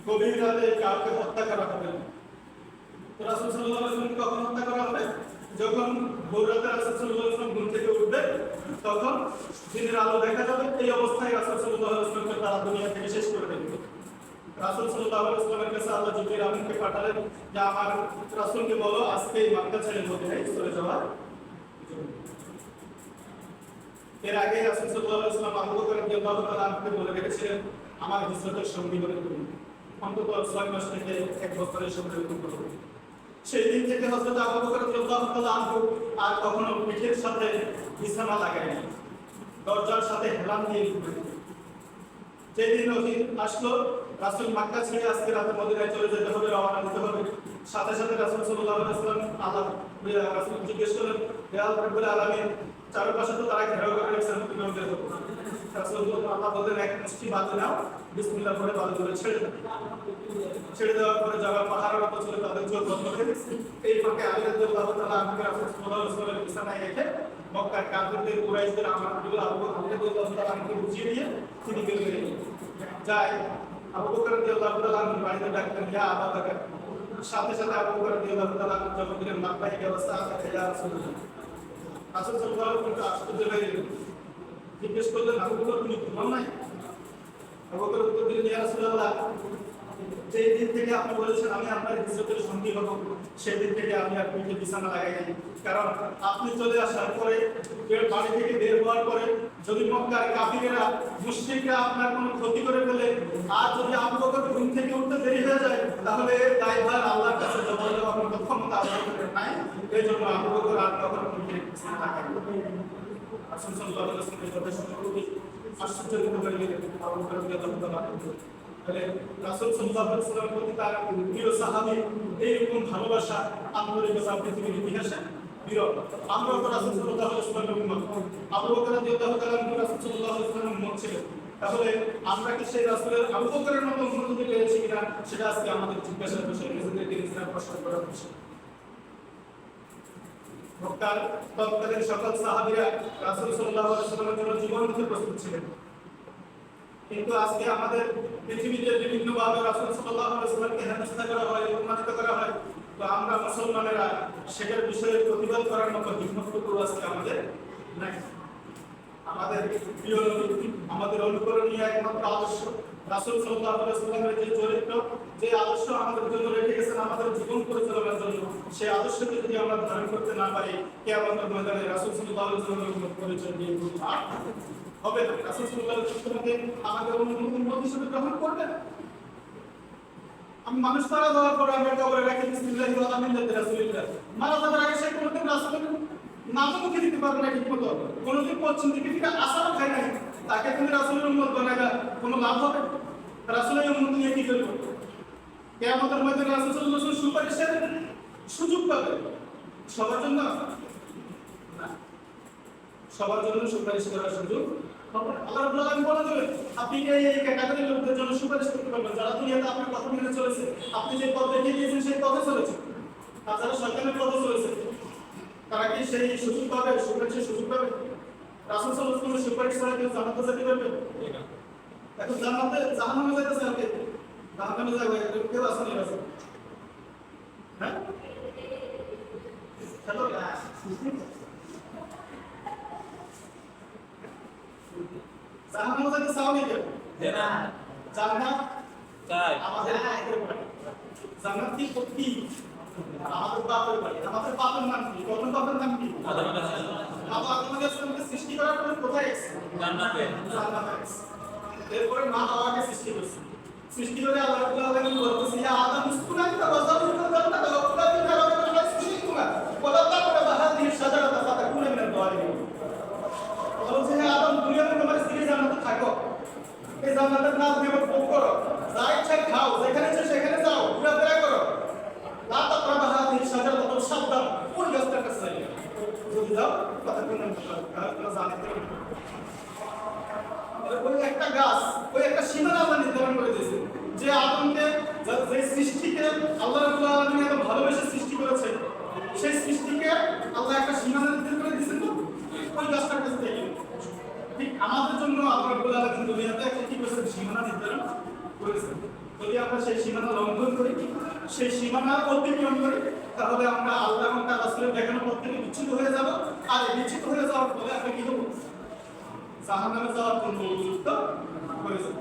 গভীর রাতে কাউকে হত্যা করা হবে না। রাসূল সাল্লাল্লাহু আলাইহি ওয়াসাল্লামকে কখন হত্যা করা হবে? যখন ভোর রাতে রাসূল সাল্লাল্লাহু আলাইহি ওয়াসাল্লাম ঘুম থেকে উঠবে, তখন দিনের আলো দেখা যাবে। এই অবস্থায় রাসূল সাল্লাল্লাহু আলাইহি ওয়াসাল্লামকে তারা দুনিয়া থেকে শেষ করে দেবে। রাসূল সাল্লাল্লাহু আলাইহি ওয়াসাল্লামের কাছে আল্লাহ জিবরীল আমিনকে পাঠালেন যে আমার রাসূলকে বলো আজকে এই মক্কা ছেড়ে মদিনায় চলে যাওয়ার। এর আগে রাসূল সাল্লাল্লাহু আলাইহি ওয়াসাল্লাম আবু বকর রাদিয়াল্লাহু তাআলা আনহুকে বলে রেখেছিলেন আমার হিজরতের সঙ্গী হয়ে তুমি। অন্তত 6 মাস থেকে 1 বছরের সময় অতিক্রম করবে। সেই দিন থেকে হযরত আবু বকর রাদিয়াল্লাহু তাআলা আনহু আর কখনো পিঠের সাথে বিছানা লাগায়নি, দরজার সাথে হেলান দিয়ে ঘুমাতেন। যেদিন ওহী আসলো, রাসূল মক্কা ছেড়ে আজকে রাতে মদিনায় চলে যেতে হবে, রওনা দিতে হবে, সাথে সাথে রাসূল সাল্লাল্লাহু আলাইহি ওয়াসাল্লাম রাসূল জিজ্ঞেস করলেন, হে আল্লাহ রাব্বুল আলামিন, চারপাশে তো তারা ঘেরাও করে রেখেছেন, তুমি বের হতে হবে। রাসূল আল্লাহ বললেন, এক মুষ্টি বাঁধে নাও, বিসমিল্লাহ বলে বাঁধে ছেড়ে দাও। ছেড়ে দেওয়ার পরে যারা পাহাড়ের মতো ছিল তাদের চোখ বন্ধ হয়ে গেছে। এই ফাঁকে আলী রাদিয়াল্লাহু তাআলা আনহু রাসূল সাল্লাল্লাহু আলাইহি ওয়াসাল্লামের বিছানায় রেখে মক্কার কাফিরদের কুরাইশদের আমানতগুলো আবু বকর রাদিয়াল্লাহু তাআলা আনহুকে বুঝিয়ে দিয়ে তিনি বের হয়ে গেলেন। যায় আবু বকর রাদিয়াল্লাহু তাআলা আনহু বাড়িতে ডাকলেন, ইয়া আবু বকর। সাথে সাথে আবু বকর রাদিয়াল্লাহু তাআলা আনহু জবাব দিলেন, লাব্বাইক ওয়া সাআলাক ইয়া রাসূলুল্লাহ। রাসূল সাল্লাল্লাহু আলাইহি ওয়াসাল্লাম আশ্চর্য হয়ে গেলেন, জিজ্ঞেস করলেন, আবু বকর তুমি ঘুমাও নাই? আবু বকর উত্তর দিলেন, ইয়া রাসূলুল্লাহ, যেই দিন থেকে আপনি বলেছেন আমি আপনার হিজরতের সঙ্গী হব, সেই দিন থেকে আমি আর পিঠে বিছানা লাগাই নাই। কারণ আপনি চলে আসার পরে, বাড়ি থেকে বের হওয়ার পরে যদি মক্কার কাফিরেরা মুশরিকরা আপনার কোনো ক্ষতি করে ফেলে, আর যদি আবু বকর ঘুম থেকে উঠতে দেরি হয়ে যায়, তাহলে দায়ভার আল্লাহর কাছে জমা দেওয়ার মতো ক্ষমতা আবু বকরের নাই। এই জন্য আবু বকর আর কখনো পিঠে বিছানা লাগায় না। রাসূল সাল্লাল্লাহু আলাইহি ওয়াসাল্লাম কথা শুনে খুবই আশ্চর্যজনক হয়ে গেলেন। আবু বকর রাদিয়াল্লাহু তাআলা তাহলে রাসূল সাল্লাল্লাহু আলাইহি ওয়াসাল্লামের প্রতি তার প্রিয় সাহাবী এইরকম ভালোবাসা আন্তরিকতা পৃথিবীর ইতিহাসে বিরল। আমরা তো রাসূল সাল্লাল্লাহু আলাইহি ওয়াসাল্লামের উম্মত, আবু বকর রাদিয়াল্লাহু তাআলা রাসূল সাল্লাল্লাহু আলাইহি ওয়াসাল্লামের উম্মত ছিলেন। তাহলে আমরা কি সেই রাসূলের আবু বকরের মতো উম্মত হতে পেরেছি কিনা, সেটা আজকে আমাদের জিজ্ঞাসার বিষয়, নিজেদেরকে নিজেরা প্রশ্ন করার বিষয়। মক্কার তৎকালীন সকল সাহাবীরা রাসূল সাল্লাল্লাহু আলাইহি ওয়াসাল্লামের জন্য জীবন দিতে প্রস্তুত ছিলেন। কিন্তু আজকে আমাদের পৃথিবীতে বিভিন্নভাবে রাসূল সাল্লাল্লাহু আলাইহি ওয়াসাল্লামকে হেনস্থা করা হয়, অপমানিত করা হয়। তো আমরা মুসলমানেরা সেটার বিষয়ে প্রতিবাদ করার মতো হিম্মতটুকু আজকে আমাদের নাই। আমাদের প্রিয় নবী, আমাদের অনুকরণীয় একমাত্র আদর্শ রাসূল সাল্লাল্লাহু আলাইহি ওয়াসাল্লামের যে চরিত্র, যে আদর্শ আমাদের জন্য রেখে গেছেন আমাদের জীবন পরিচালনার জন্য, সেই আদর্শকে যদি আমরা ধারণ করতে না পারি, কিয়ামতের ময়দানে রাসূল সাল্লাল্লাহু আলাইহি ওয়াসাল্লামের পরিচয় দিয়ে হবে না। রাসূল সাল্লাল্লাহু আলাইহি ওয়াসাল্লামকে আমাদের উম্মত হিসেবে গ্রহণ করবেন। আমি মানুষ মারা যাওয়ার পর আমরা কবরে রাখি বিসমিল্লাহি ওয়া মিল্লাতি রাসূলিল্লাহ, মারা যাওয়ার আগে সে কোনোদিন রাসূলের নামও মুখে দিতে পারবে না ঠিক মতো, কোনোদিন পশ্চিম দিকে থেকে আসারও খায় নাই, তাকে তুমি রাসূলের উম্মত বানাবে, কোনো লাভ হবে? রাসূলের উম্মত নিয়ে কি করবে? কিয়ামতের ময়দানে রাসূল সাল্লাল্লাহু আলাইহি ওয়াসাল্লাম সুপারিশের সুযোগ পাবে সবার জন্য না, সবার জন্য সুপারিশ করার সুযোগ আল্লাহ রাব্বুল আলামিন বলে দেবেন, আপনি এই ক্যাটাগরির লোকদের জন্য সুপারিশ করতে পারবেন যারা দুনিয়াতে আপনার কথা মেনে চলেছে, আপনি যে পথ দেখিয়ে দিয়েছেন সেই পথে চলেছে। আর যারা শয়তানের পথে চলেছে তারা কি সেই সুযোগ পাবে, সুপারিশের সুযোগ পাবে? রাসূল সাল্লাল্লাহু আলাইহি ওয়াসাল্লামের সুপারিশ ছাড়া কেউ জান্নাতে যেতে পারবে? এখন জান্নাতে জাহান্নামে যাইতেছে আর কে? জাহান্নামে যাবে কেউ আসেনি রাসূল, হ্যাঁ? চলো জাহান্নামে যাইতে চাও নি কেউ? না জান্নাত চাই আমাদের বাপের বাড়ি। জান্নাত কি সত্যি আমাদের বাপের বাড়ি। আমাদের বাপের নাম কি? প্রথম বাপের নাম কি? আদম আলাইহিস আবু আদম আলাইহিস সালামকে সৃষ্টি করার পরে কোথায় গেছে? জান্নাতে জান্নাতে গেছে। এরপরে মা হাওয়াকে সৃষ্টি করেছে। সৃষ্টি করে আল্লাহ রাব্বুল আলামিন বলতেছে, ইয়া আদম উসকুন আনতা ওয়া যাওজুকা জান্নাতা ওয়া কুলা মিনহা রাগাদান লা তুশরিকুনা ওয়া লা তাকরাবা হাযিহি শাজারাতা ফাতাকুনা মিনাল যালিমিন। বলছে, হে আদম, দুনিয়াতে তোমার স্ত্রী জান্নাতে থাকো, এই জান্নাতের নাম দিয়ে ভোগ করো, যা ইচ্ছা খাও, যেখানে ইচ্ছা সেখানে যাও, ঘোরাফেরা করো, লা তাকরাবা হাযিহি শাজারাতা, তোমরা সাবধান ওই গাছটার কাছে যাবে না। যদি যাও ফাতাকুনা মিনাল যালিমিন। ওই একটা গাছ, ওই একটা সীমানা আল্লাহ নির্ধারণ করে দিয়েছে, যে আদমকে, যে সৃষ্টিকে আল্লাহ রাব্বুল আলামিন এত ভালোবেসে সৃষ্টি করেছে, সেই সৃষ্টিকে আল্লাহ একটা সীমানা নির্ধারণ করে দিয়েছেন না, ওই গাছটার কাছে থেকে। ঠিক আমাদের জন্য আল্লাহ রাব্বুল আলামিন দুনিয়াতে একটা কি করেছেন? সীমানা নির্ধারণ করেছেন। যদি আমরা সেই সীমানা লঙ্ঘন করি, সেই সীমানা অতিক্রম করি, তাহলে আমরা আল্লাহ এবং তার রাসূলের দেখানো পথ থেকে বিচ্যুত হয়ে যাব। আর এই বিচ্যুত হয়ে যাওয়ার ফলে আমরা কি হবো? জাহান্নামে যাওয়ার জন্য উপযুক্ত হয়ে যাবে।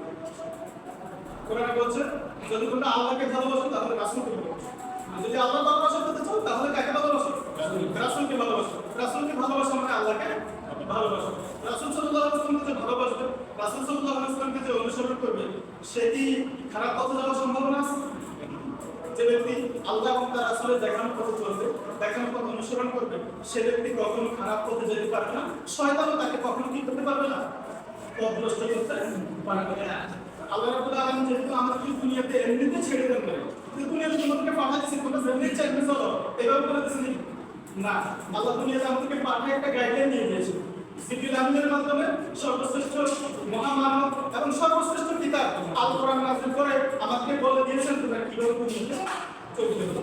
কোরআনে বলছে, যদি তোমরা আল্লাহকে ভালোবাসো তাহলে রাসূলকে ভালোবাসো, আর যদি আল্লাহ ভালোবাসা করতে চাও তাহলে কাকে ভালোবাসো? রাসূলকে ভালোবাসো। রাসূলকে ভালোবাসা মানে আল্লাহকে ভালোবাসো। রাসূল সাল্লাল্লাহু আলাইহি ওয়াসাল্লামকে ভালোবাসবে রাসূল সাল্লাল্লাহু আলাইহি ওয়াসাল্লামকে যে অনুসরণ করবে সেটি খারাপ পথে যাওয়ার সম্ভাবনা আছে। যে ব্যক্তি আল্লাহ এবং তার রাসূলের দেখানো পথে চলবে, দেখানো পথ অনুসরণ করবে, সে ব্যক্তি কখনো খারাপ পথে যেতে পারবে না। শয়তানও তাকে কখনো কি করতে পারবে না, পথভ্রষ্ট করতে পারবে না। আল্লাহ রাব্বুল আলামিন যেহেতু আমাদের দুনিয়াতে এমনিতে ছেড়ে দেন না, কিন্তু দুনিয়াতে তোমাদেরকে পাঠাচ্ছি, তোমরা যেমনি চাইবে চলো, এভাবে করে দিচ্ছেন না। আল্লাহ দুনিয়াতে আমাদেরকে পাঠিয়ে একটা গাইডলাইন দিয়ে দিয়েছে। জিবরিল আমিনের মাধ্যমে সর্বশ্রেষ্ঠ মহামানব এবং সর্বশ্রেষ্ঠ কিতাব আল কোরআন নাযিল করে আমাদেরকে বলে দিয়েছেন তোমরা কিভাবে দুনিয়াতে চলতে হবে।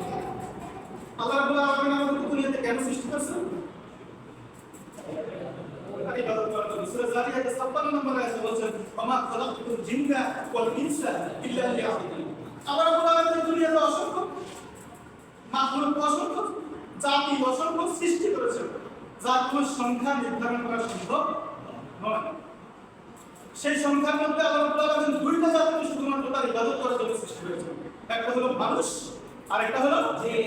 আল্লাহ রাব্বুল আলামিন আমাদেরকে দুনিয়াতে কেন সৃষ্টি করেছেন? ইবাদত করার জন্য। সূরা জারিয়াত 56 নম্বর আয়াতে বলেছেন, ওমা খালাকতুল জিন্না ওয়াল ইনসা ইল্লা লিয়াবুদুন। আল্লাহ রাব্বুল আলামিন দুনিয়াতে অসংখ্য মাখলুক, অসংখ্য জাতি, অসংখ্য সৃষ্টি করেছেন, যার কোনো সংখ্যা নির্ধারণ করা সম্ভব নয়। সেই সংখ্যার মধ্যে আল্লাহ রাব্বুল আলামিন দুইটা জাতিকে শুধুমাত্র তার ইবাদত করার জন্য সৃষ্টি করেছেন। একটা হলো মানুষ আর একটা হলো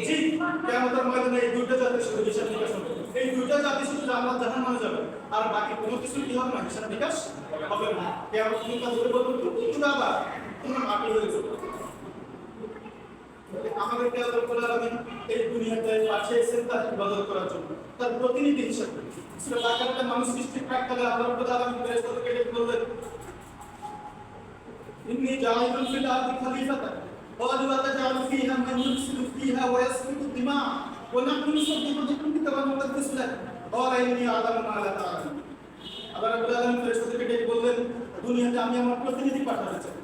জিন। কিয়ামতের ময়দানে এই দুইটা জাতি শুধু হিসাব নিকাশ হবে। এই দুইটা জাতি শুধু জান্নাত জাহান্নামে যাবে, আর বাকি কোনো কিছু কি হবে না, হিসাব নিকাশ হবে না। কিয়ামত দিনটা ধরে বলবে তোমরা আবার তোমরা মাটি হয়ে যাবে। আমাদেরকে আল্লাহ রাব্বুল আলামিন এই দুনিয়াতে পাঠিয়েছেন তার ইবাদত করার জন্য, তার প্রতিনিধি হিসেবে। সূরা বাকারাতে মানুষ সৃষ্টির প্রাক্কালে আল্লাহ রাব্বুল আলামিন ফেরেশতাদেরকে ডেকে বললেন, ইন্নী জাইলুন ফিল আরদি খলিফাতান ক্বালু আতাজআলু ফীহা মান ইউফসিদু ফীহা ওয়া ইয়াসফিকু দিমা ওয়া নাহনু নুসাব্বিহু বিহামদিকা ওয়া নুqaddisu লাক ক্বালা ইন্নী আ'লামু মা লা তা'লামুন। আল্লাহ রাব্বুল আলামিন ফেরেশতাদেরকে ডেকে বললেন, দুনিয়াতে আমি আমার প্রতিনিধি পাঠাতে চাই,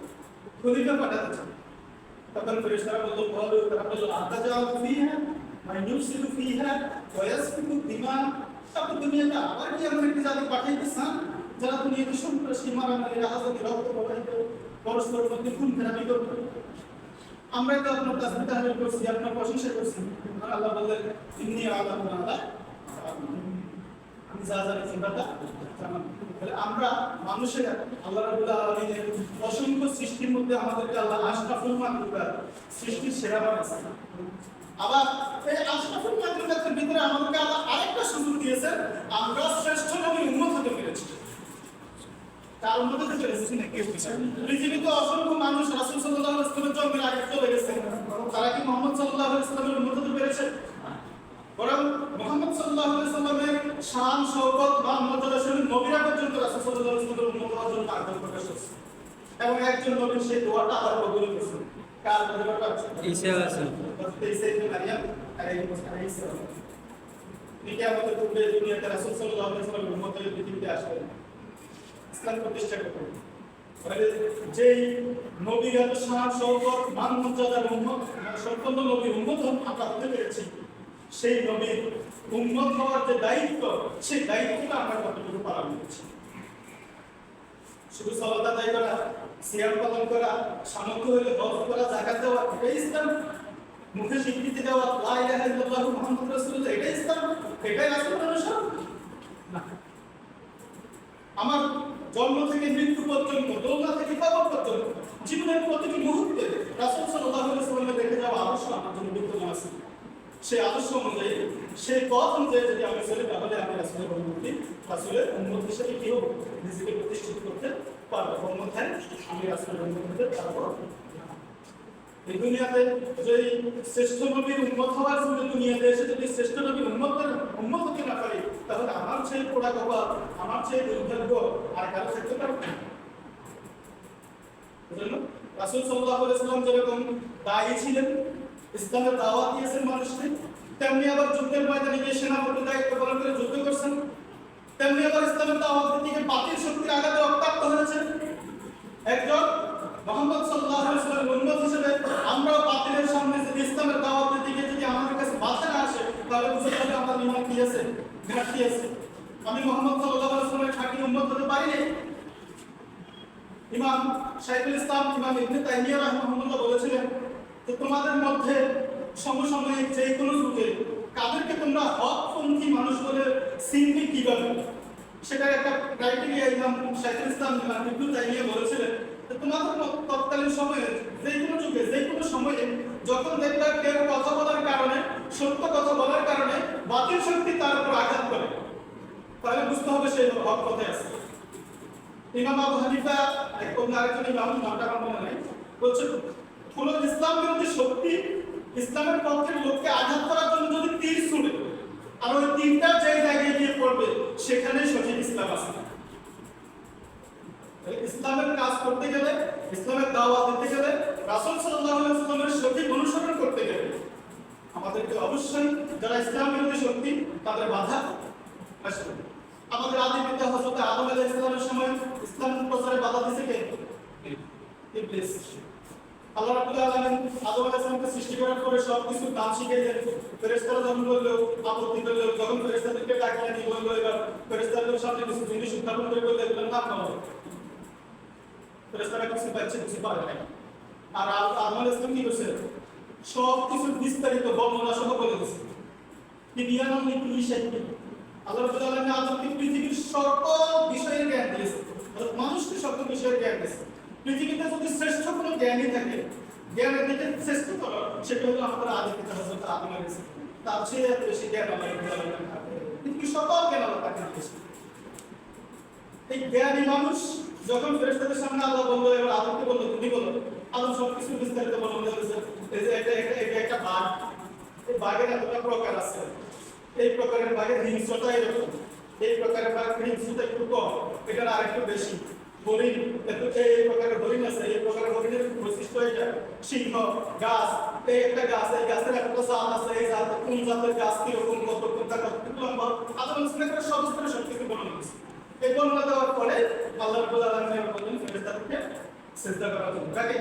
খলিফা পাঠাতে চাই। তখন ফেরেশতারা বলল, তারা বলল, আতাজআলু ফীহা মান ইউফসিদু ফীহা ওয়া ইয়াসফিকু দিমা। তারপর দুনিয়াতে আবার কি এমন একটি জাতি পাঠাইতে চান যারা দুনিয়াতে সন্ত্রাসী, মারামারি, রাহাজানি, রক্ত প্রবাহিত, পরস্পরের মধ্যে খুন খারাপি করবে। আমরাই তো আপনার তাসবিহ তাহলিল করছি, আপনার প্রশংসা করছি। আর আল্লাহ বললেন, ইন্নী আ'লামু মা লা তা'লামুন, আমি যা জানি তোমরা তা জানো না। তাহলে আমরা মানুষেরা আল্লাহ রাব্বুল আলামিনের অসংখ্য সৃষ্টির মধ্যে আমাদেরকে আল্লাহ আশরাফুল মাখলুকাত, সৃষ্টির সেরা বানাইছেন। আবার এই আশরাফুল মাখলুকাতের ভিতরে আমাদেরকে আল্লাহ আরেকটা সুযোগ দিয়েছেন, আমরা শ্রেষ্ঠ নবীর উম্মত হতে পেরেছি। তার উম্মত হতে পেরেছি না কে হচ্ছে? পৃথিবীতে অসংখ্য মানুষ রাসূল সাল্লাল্লাহু আলাইহি ওয়াসাল্লামের জন্মের আগে চলে গেছে, তারা কি মুহাম্মদ সাল্লাল্লাহু আলাইহি ওয়াসাল্লামের উম্মত হতে পেরেছে? বরং মুহাম্মদ সাল্লাল্লাহু আলাইহি ওয়াসাল্লামের শান, শওকত বা মর্যাদা শুনে নবীরা পর্যন্ত রাসূল সাল্লাল্লাহু আলাইহি ওয়াসাল্লামের উম্মত হওয়ার জন্য আগ্রহ প্রকাশ করছে। এবং একজন নবীর সেই দোয়াটা আবার কবুল করেছেন। কার দোয়াটা? ঈসা আলাইহিস সালাম। ঈসা ইবনে মারইয়াম আলাইহিস সালাম। কিয়ামতের পূর্বে দুনিয়াতে রাসূল সাল্লাল্লাহু আলাইহি ওয়াসাল্লামের উম্মত হয়ে পৃথিবীতে আসবেন, ইসলাম প্রতিষ্ঠা করবেন। তাহলে যেই নবীর এত শান, শওকত, মান মর্যাদার উম্মত, সম্পন্ন নবীর উম্মত আমরা হতে পেরেছি, সেই নবীর উম্মত হওয়ার যে দায়িত্ব, সেই দায়িত্বটা আমরা কতটুকু পালন করছি? শুধু সালাত আদায় করা, সিয়াম পালন করা, সামর্থ্য হলে হজ করা, যাকাত দেওয়া, এটাই ইসলাম? মুখে স্বীকৃতি দেওয়া, লা ইলাহা ইল্লাল্লাহু মুহাম্মাদুর রাসূলুল্লাহ, এটাই ইসলাম? এটাই রাসূলের অনুসরণ? না। আমার জন্ম থেকে মৃত্যু পর্যন্ত, দোলনা থেকে কবর পর্যন্ত, জীবনের প্রতিটি মুহূর্তে রাসূল সাল্লাল্লাহু আলাইহি ওয়াসাল্লামের দেখে যাওয়া আদর্শ আমার জন্য বিদ্যমান আছে। সেই আদর্শ অনুযায়ী, সেই পথ অনুযায়ী যদি আমি চলি, তাহলে আমি রাসূলের উম্মতি, রাসূলের উম্মত হিসেবে কি হব? নিজেকে প্রতিষ্ঠিত করতে পারবো। অন্যথায় আমি রাসূলের উম্মত হতে পারবো না। এই দুনিয়াতে যদি শ্রেষ্ঠ নবীর উম্মত হওয়ার জন্য দুনিয়াতে এসে যদি শ্রেষ্ঠ নবীর উম্মত হতে না পারি, তাহলে আমার সেই পোড়া কপাল, আমার সেই দুর্ভাগ্য আর কারো থাকতে পারবে না। বুঝলেন? রাসূল সাল্লাল্লাহু আলাইহি ওয়াসাল্লাম যেরকম দায়ী ছিলেন, ইসলামের দাওয়াত দিয়েছেন মানুষকে, তেমনি আবার যুদ্ধের ময়দানে গিয়ে সেনাপতির দায়িত্ব পালন করে যুদ্ধ করছেন, তেমনি আবার ইসলামের দাওয়াত দিতে বাতিল শক্তির আঘাতে রক্তাক্ত হয়েছেন। একজন মুহাম্মদ সাল্লাল্লাহু আলাইহি ওয়াসাল্লামের উম্মত হিসেবে আমরা বাতিলের সামনে যদি ইসলামের দাওয়াত দিতে গিয়ে যদি আমাদের কাছে বাধা না আসে, তাহলে বুঝতে হবে আমার ঈমান কি আছে, ঘাটতি আছে। আমি মুহাম্মদ সাল্লাল্লাহু আলাইহি ওয়াসাল্লামের খাঁটি উম্মত হতে পারিনি। ইমাম শাইখুল ইসলাম ইমাম ইবনে তাইমিয়া রাহিমাহুল্লাহ বলেছিলেন যে তোমাদের মধ্যে সমসাময়িক যে কোনো যুগে কাদেরকে তোমরা হকপন্থী মানুষ বলে চিনবে কিভাবে, সেটার একটা ক্রাইটেরিয়া ইমাম শাইখুল ইসলাম ইমাম ইবনে তাইমিয়া বলেছিলেন যে তোমাদের তৎকালীন সময়ে যে কোনো যুগে যে কোনো সময়ে যখন দেখবে কেউ কথা বলার কারণে, সত্য কথা বলার কারণে বাতিল শক্তি তার উপর আঘাত করে, তাহলে বুঝতে হবে সে হক পথে আছে। ইমাম আবু হানিফা কোন আরেকজন ইমাম নামটা আমার মনে নাই বলছে কোন ইসলাম বিরোধী শক্তি ইসলামের পক্ষের লোককে আঘাত করার জন্য যদি তীর ছুড়ে আর ওই তীরটা যে জায়গায় গিয়ে পড়বে সেখানেই সঠিক ইসলাম আছে। ইসলামের কাজ করতে গেলে ইসলামের দাওয়াত দিতে গেলে রাসূল সাল্লাল্লাহু আলাইহি ওয়াসাল্লামের সঠিক অনুসরণ করতে গেলে আমাদেরকে অবশ্যই যারা ইসলাম বিরোধী শক্তি তাদের বাধা আসবে। আমাদের আদি পিতা হযরত আদম আলাইহিস সালামের সময় ইসলাম প্রচারে বাধা দিয়েছে কে? ইবলিস। আল্লাহ রাব্বুল আলামিন আদম আলাইহিস সালামকে সৃষ্টি করার পরে সবকিছু কাজ শিখিয়ে দেন। ফেরেশতারা যখন বললো আপত্তি করলো, যখন ফেরেশতাদেরকে ডাকিয়ে নিয়ে বললো এবার ফেরেশতাদের সামনে কিছু জিনিস উত্থাপন করে বললে এগুলো না করা হবে। ফেরেশতারা কিছু পাচ্ছে কিছু পারে না। আর আদম আলাইহিস সালাম কি করছে? সব কিছু বিস্তারিত বর্ণনা সহ বলে দিয়েছে। কি বিয়ানাম লিকুল্লি শাইইন। আল্লাহ রাব্বুল আলামিন আদমকে পৃথিবীর সকল বিষয়ের জ্ঞান দিয়েছে। মানুষকে সকল বিষয়ের জ্ঞান দিয়েছে। পৃথিবীতে যদি শ্রেষ্ঠ কোনো জ্ঞানী থাকে, জ্ঞানের দিকে শ্রেষ্ঠতর সেটা হলো আমাদের আদি পিতা হযরত আদম আলাইহিস সালাম। তার চেয়ে এত বেশি জ্ঞান আল্লাহ রাব্বুল আলামিন থাকে। পৃথিবীর সকল জ্ঞান আল্লাহ তাকে দিয়েছে। এই জ্ঞানী মানুষ যখন ফেরেশতাদের সামনে আল্লাহ বলল, এবার আদমকে বলল তুমি বলো, আদম সবকিছু বিস্তারিত বর্ণনা দিয়েছে। এই যে এটা একটা বাঘ, এই বাঘের এতটা প্রকার আছে, এই প্রকারের বাঘের হিংস্রতা এরকম, এই প্রকারের বাঘের হিংস্রতা একটু কম, এটার আর একটু বেশি। হরিণ, এই প্রকারের হরিণ আছে, এই প্রকারের হরিণের বৈশিষ্ট্য এটা। সিংহ, গাছ, এই একটা গাছ, এই গাছের একটা জাত আছে, এই জাত কোন জাতের গাছ কিরকম, কত কোনটা কত লম্বা, আদম আলাইহিস সালাম সবকিছু বর্ণনা দিয়েছে। এই বর্ণনা দেওয়ার পরে আল্লাহ রাব্বুল আলামিন বলেন ফেরেশতাদেরকে সিজদা করার জন্য। কাকে?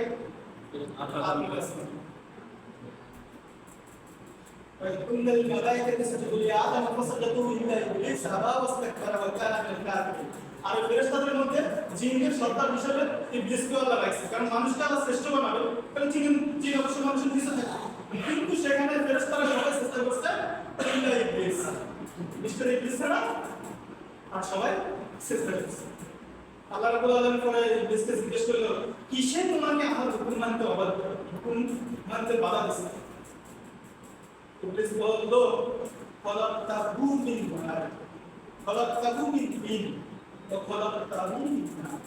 আদম আলাইহিস সালাম। وَإِنَّ الْمَلَائِكَةَ يَسْجُدُونَ لِآدَمَ فَسَجَدُوا إِلَّا إِبْلِيسَ أَبَى وَاسْتَكْبَرَ وَكَانَ مِنَ الْكَافِرِينَ। আর ফেরেশতাদের মধ্যে জিনের সর্দার হিসেবে ইবলিসকে আল্লাহ রাখছে, কারণ মানুষকে আল্লাহ শ্রেষ্ঠ বানাবে, তাহলে জিন অবশ্যই মানুষের নিচে থাকে। কিন্তু সেখানে ফেরেশতারা সবাই চেষ্টা করছে ইল্লা ইবলিস, মিস্টার ইবলিস ছাড়া আর সবাই চেষ্টা করছে। আল্লাহ রাব্বুল আলামিন পরে ইবলিসকে জিজ্ঞেস করলো কিসে তোমাকে আমার হুকুম মানতে বাধা দিছে? ইবলিস বলল খলাকতাহু মিন নার, খলাকতাহু মিন তিন ওয়া খলাকতাহু মিন নার।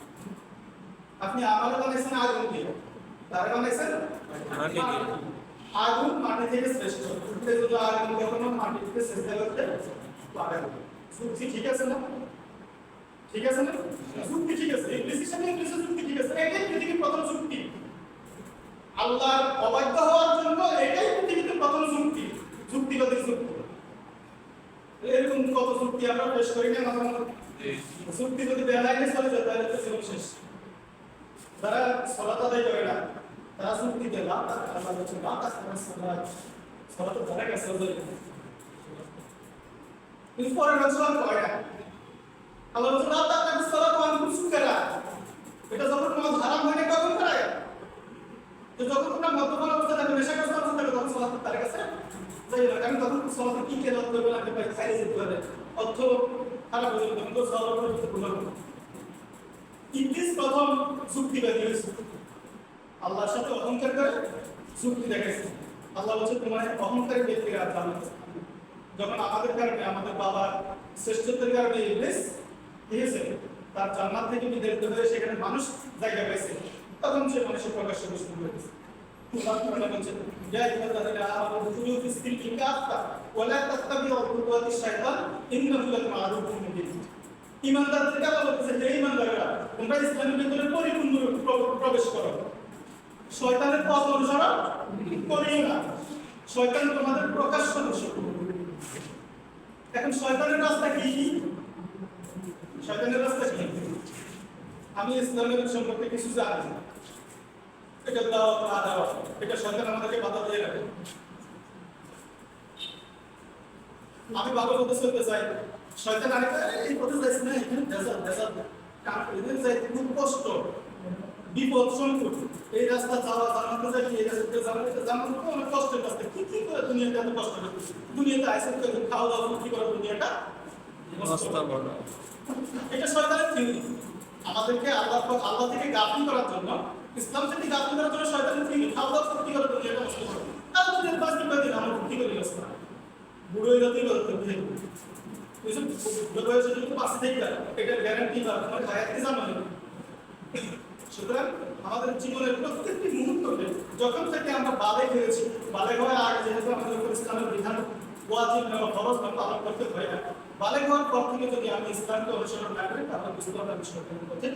আপনি আমার বানাইছেন আগুন দিয়ে, তার বানাইছেন মাটি দিয়ে। আগুন মাটি থেকে শ্রেষ্ঠ, যদি আগুন কখনো মাটি থেকে চেষ্টা করতে পারে না। যুক্তি ঠিক আছে না? ঠিক আছে না? যুক্তি ঠিক আছে, ইবলিসের সাথে ইবলিসের যুক্তি ঠিক আছে। এটাই পৃথিবীর প্রথম যুক্তি। আল্লাহর অবাধ্য হওয়ার জন্য এটাই পৃথিবীতে প্রথম যুক্তি, যুক্তিবাদী যুক্তি। এরকম কত যুক্তি আমরা পেশ করি না মাঝে মাঝে। যুক্তি যদি বেলাইনে চলে যায় তাহলে তো জীবন শেষ। যারা সালাত আদায় করে না তারা যুক্তি দেয় না, আল্লাহ বলছেন না তারা সালাত ধরে গেছে ওদের। কিন্তু পরের বছর করে না, আল্লাহ বলছেন না তারা সালাত আনকুম সুকারা। এটা যখন নামাজ হারাম হয় না কখন করে? তো যখন তোমরা মদ্যপান অবস্থা থাকবে, নেশাগ্রস্ত অবস্থা থাকবে, তখন সালাত তার কাছে যাই না। কারণ তখন সালাত কি কেরাত করবে না, খাইয়ে যেতে পারে, অর্থ খারাপ হয়ে যাবে, তখন তো সালাত করতে ভুল হবে। ইবলিস প্রথম যুক্তিবাদী হয়েছে, আল্লাহর সাথে অহংকার করে যুক্তি দেখাইছে। আল্লাহ বলছে তোমার অহংকারী ব্যক্তিরা জান্নাত। যখন আমাদের কারণে, আমাদের বাবার শ্রেষ্ঠত্বের কারণে ইবলিস ঠিক আছে তার জান্নাত থেকে বিতাড়িত হয়ে সেখানে মানুষ জায়গা পেয়েছে, তখন সে মানুষের প্রকাশ্য শুরু হয়েছে। আল্লাহ তাআলা বলেন ইয়া আইয়ুহাল্লাযীনা আমানু দুখুলু ফিস সিলমি কাফা ওয়া লা তাত্তাবিউ খুতুওয়াতিশ শাইতান ইন্নাহু লাকুম আদুউউম মুবিন। ঈমানদারদেরকে আল্লাহ বলেছেন হে ঈমানদাররা, তোমরা ইসলামের ভিতরে পরিপূর্ণ প্রবেশ করো, শয়তানের পথ অনুসরণ করিও না, শয়তান তোমাদের প্রকাশ্য দুশমন। এখন শয়তানের রাস্তা কি? শয়তানের রাস্তা কি? আমি ইসলামের সম্পর্কে কিছু জানি, এটা দাওয়াত না দাওয়াত, এটা শয়তান আমাদেরকে বাধা দিয়ে রাখে। আমি ভালো পথে চলতে চাই, শয়তান আরেকটা এই পথে যাইছে না, এখানে ডেজার্ট কারণ এদের যাইতে খুব কষ্ট, বিপদ সংকট। এই রাস্তা যাওয়া জানাতে যাই, এই রাস্তা জানাতে অনেক কষ্টের রাস্তা। কি কি করে দুনিয়াতে এত কষ্ট করতেছে? দুনিয়াতে আইসে করে খাওয়া দাওয়া ফুর্তি করার দুনিয়াটা এটা শয়তানের থিওরি। আমাদেরকে আল্লাহ থেকে গাফিল করার জন্য, ইসলাম থেকে গাফিল করার জন্য শয়তানের থিওরি খাওয়া দাওয়া ফুর্তি করার দুনিয়াটা নষ্ট করে। আর দুনিয়ার বাস্তববাদী আমরা ফুর্তি করি রাস্তা বুড়োই রাতেই বলতে বয়সে যদি পাশে থেকে এটার গ্যারান্টি বা তোমার হায়াতি জানো না। সুতরাং আমাদের জীবনের প্রত্যেকটি মুহূর্তে যখন থেকে আমরা বালেগ হয়েছি, বালেগ হওয়ার আগে যেহেতু আমাদের উপর ইসলামের বিধান ওয়াজিব নেওয়া খরচ বা পালন করতে হয় না, বালেগ হওয়ার পর থেকে যদি আমি ইসলামকে অনুসরণ না করি তাহলে বুঝতে পারবো আমি সরকারের পথে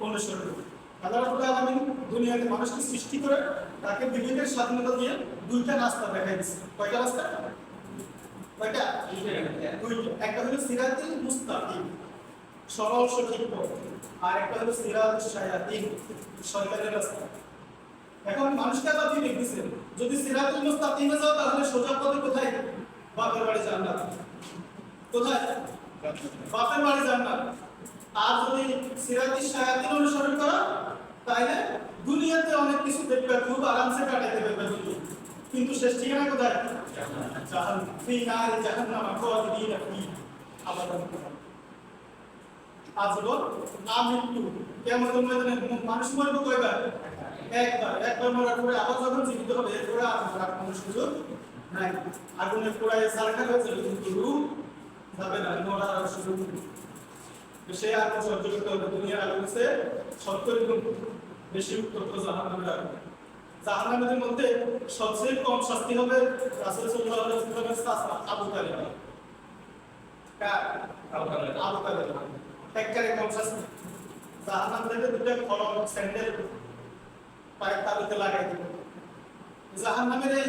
অনুসরণ করি। আল্লাহ রাব্বুল আলামিন দুনিয়াতে মানুষকে সৃষ্টি করে তাকে বিবেকের স্বাধীনতা দিয়ে দুইটা রাস্তা দেখাই দিচ্ছে। কয়টা রাস্তা? কয়টা? দুইটা। একটা হলো সিরাতুল মুস্তাকিম, সরল সঠিক পথ, আর একটা হলো সিরাতুশ শায়াতিন, শয়তানের রাস্তা। এখন মানুষকে আল্লাহ বিবেক দিয়েছেন, যদি সিরাতুল মুস্তাকিমে যাও তাহলে সোজা পথে কোথায়? বাপের বাড়ি জান্নাত। কোথায়? বাপের বাড়ি জান্নাত। আর যদি সিরাতুশ শায়াতিন অনুসরণ করো তাহলে দুনিয়াতে অনেক কিছু দেখবে, খুব আরামসে কাটাতে পারবে দুনিয়া, কিন্তু শেষ ঠিকানা কোথায়? জাহান্নাম। ফি নারি জাহান্নাম খালিদিনা ফিহা আবাদান। আজ হলো আমৃত্যু, কিয়ামতের ময়দানে মানুষ মরবে কয়বার? একবার। একবার মরার পরে আবার যখন জীবিত হবে এরপরে আর মরার কোনো সুযোগ নাই। আগুনে পোড়ায় ছারখার হয়ে যাবে কিন্তু রূপ যাবে না, মরার আর সুযোগ নেই। সে আগুন সহ্য করতে হবে। দুনিয়ার আগুন হচ্ছে 70 গুণ বেশি উত্তপ্ত জাহান্নামের আগুন। জাহান্নামের মধ্যে সবচেয়ে কম শাস্তি হবে রাসূল সাল্লাল্লাহু আলাইহি ওয়াসাল্লামের চাচা আবু তালিব। কার? আবু তালিব। একবারে কম শাস্তি। জাহান্নাম থেকে দুটো খড়ম স্যান্ডেল পায়ের তালুতে লাগাই দিবে। জাহান্নামের এই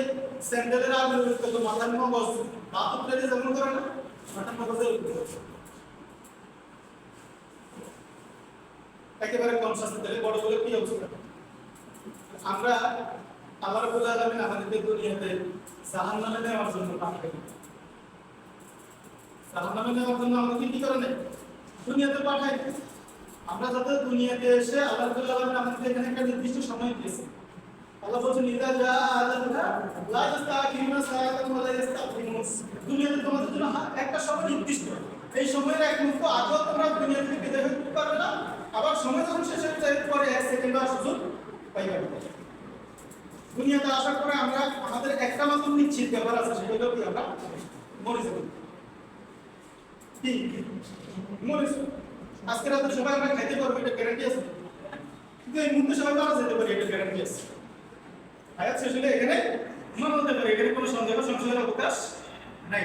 স্যান্ডেলের আগুন কত মাথার মগজ বাতুক রেডি যেমন করে না, মাথার মগজে একেবারে কম শাস্তি দিলে বড় বলে কি অবস্থা? আমরা আল্লাহ রাব্বুল আলামিন আমাদেরকে দুনিয়াতে জাহান্নামে নেওয়ার জন্য পাঠালেন। জাহান্নামে নেওয়ার জন্য আমাদেরকে কি করে নেয়? দুনিয়াতে পাঠায়। আমরা যাতে দুনিয়াতে এসে আল্লাহ রাব্বুল আলামিন আমাদেরকে এখানে একটা নির্দিষ্ট সময় দিয়েছে। আল্লাহ বলেছেন ইদা জা আজালুহা লা তাস্তাখিরুনা সাআতান ওয়া লা ইস্তাকদিমুন। দুনিয়াতে তোমাদের জন্য একটা সময় নির্দিষ্ট, এই সময়ের এক মুহূর্ত আগেও তোমরা দুনিয়া থেকে বিদায় হতে পারবে না, আবার সময় যখন শেষ হয়ে যায় পরে এক সেকেন্ড আর সুযোগ পাইবে না। দুনিয়াতে আসার পরে আমরা আমাদের একটা মাত্র নিশ্চিত ব্যাপার আছে, সেটা হলো কি আমরা মরে যাব। কি মরে যাব? আজকে রাতে সবাই আমরা খাইতে পারবো, এটা গ্যারান্টি আছে, কিন্তু এই মুহূর্তে সবাই মারা যেতে পারে, এটা গ্যারান্টি আছে। হায়াত শেষ হলে এখানে মারা যেতে পারে, এখানে কোনো সন্দেহ সংশয়ের অবকাশ নাই।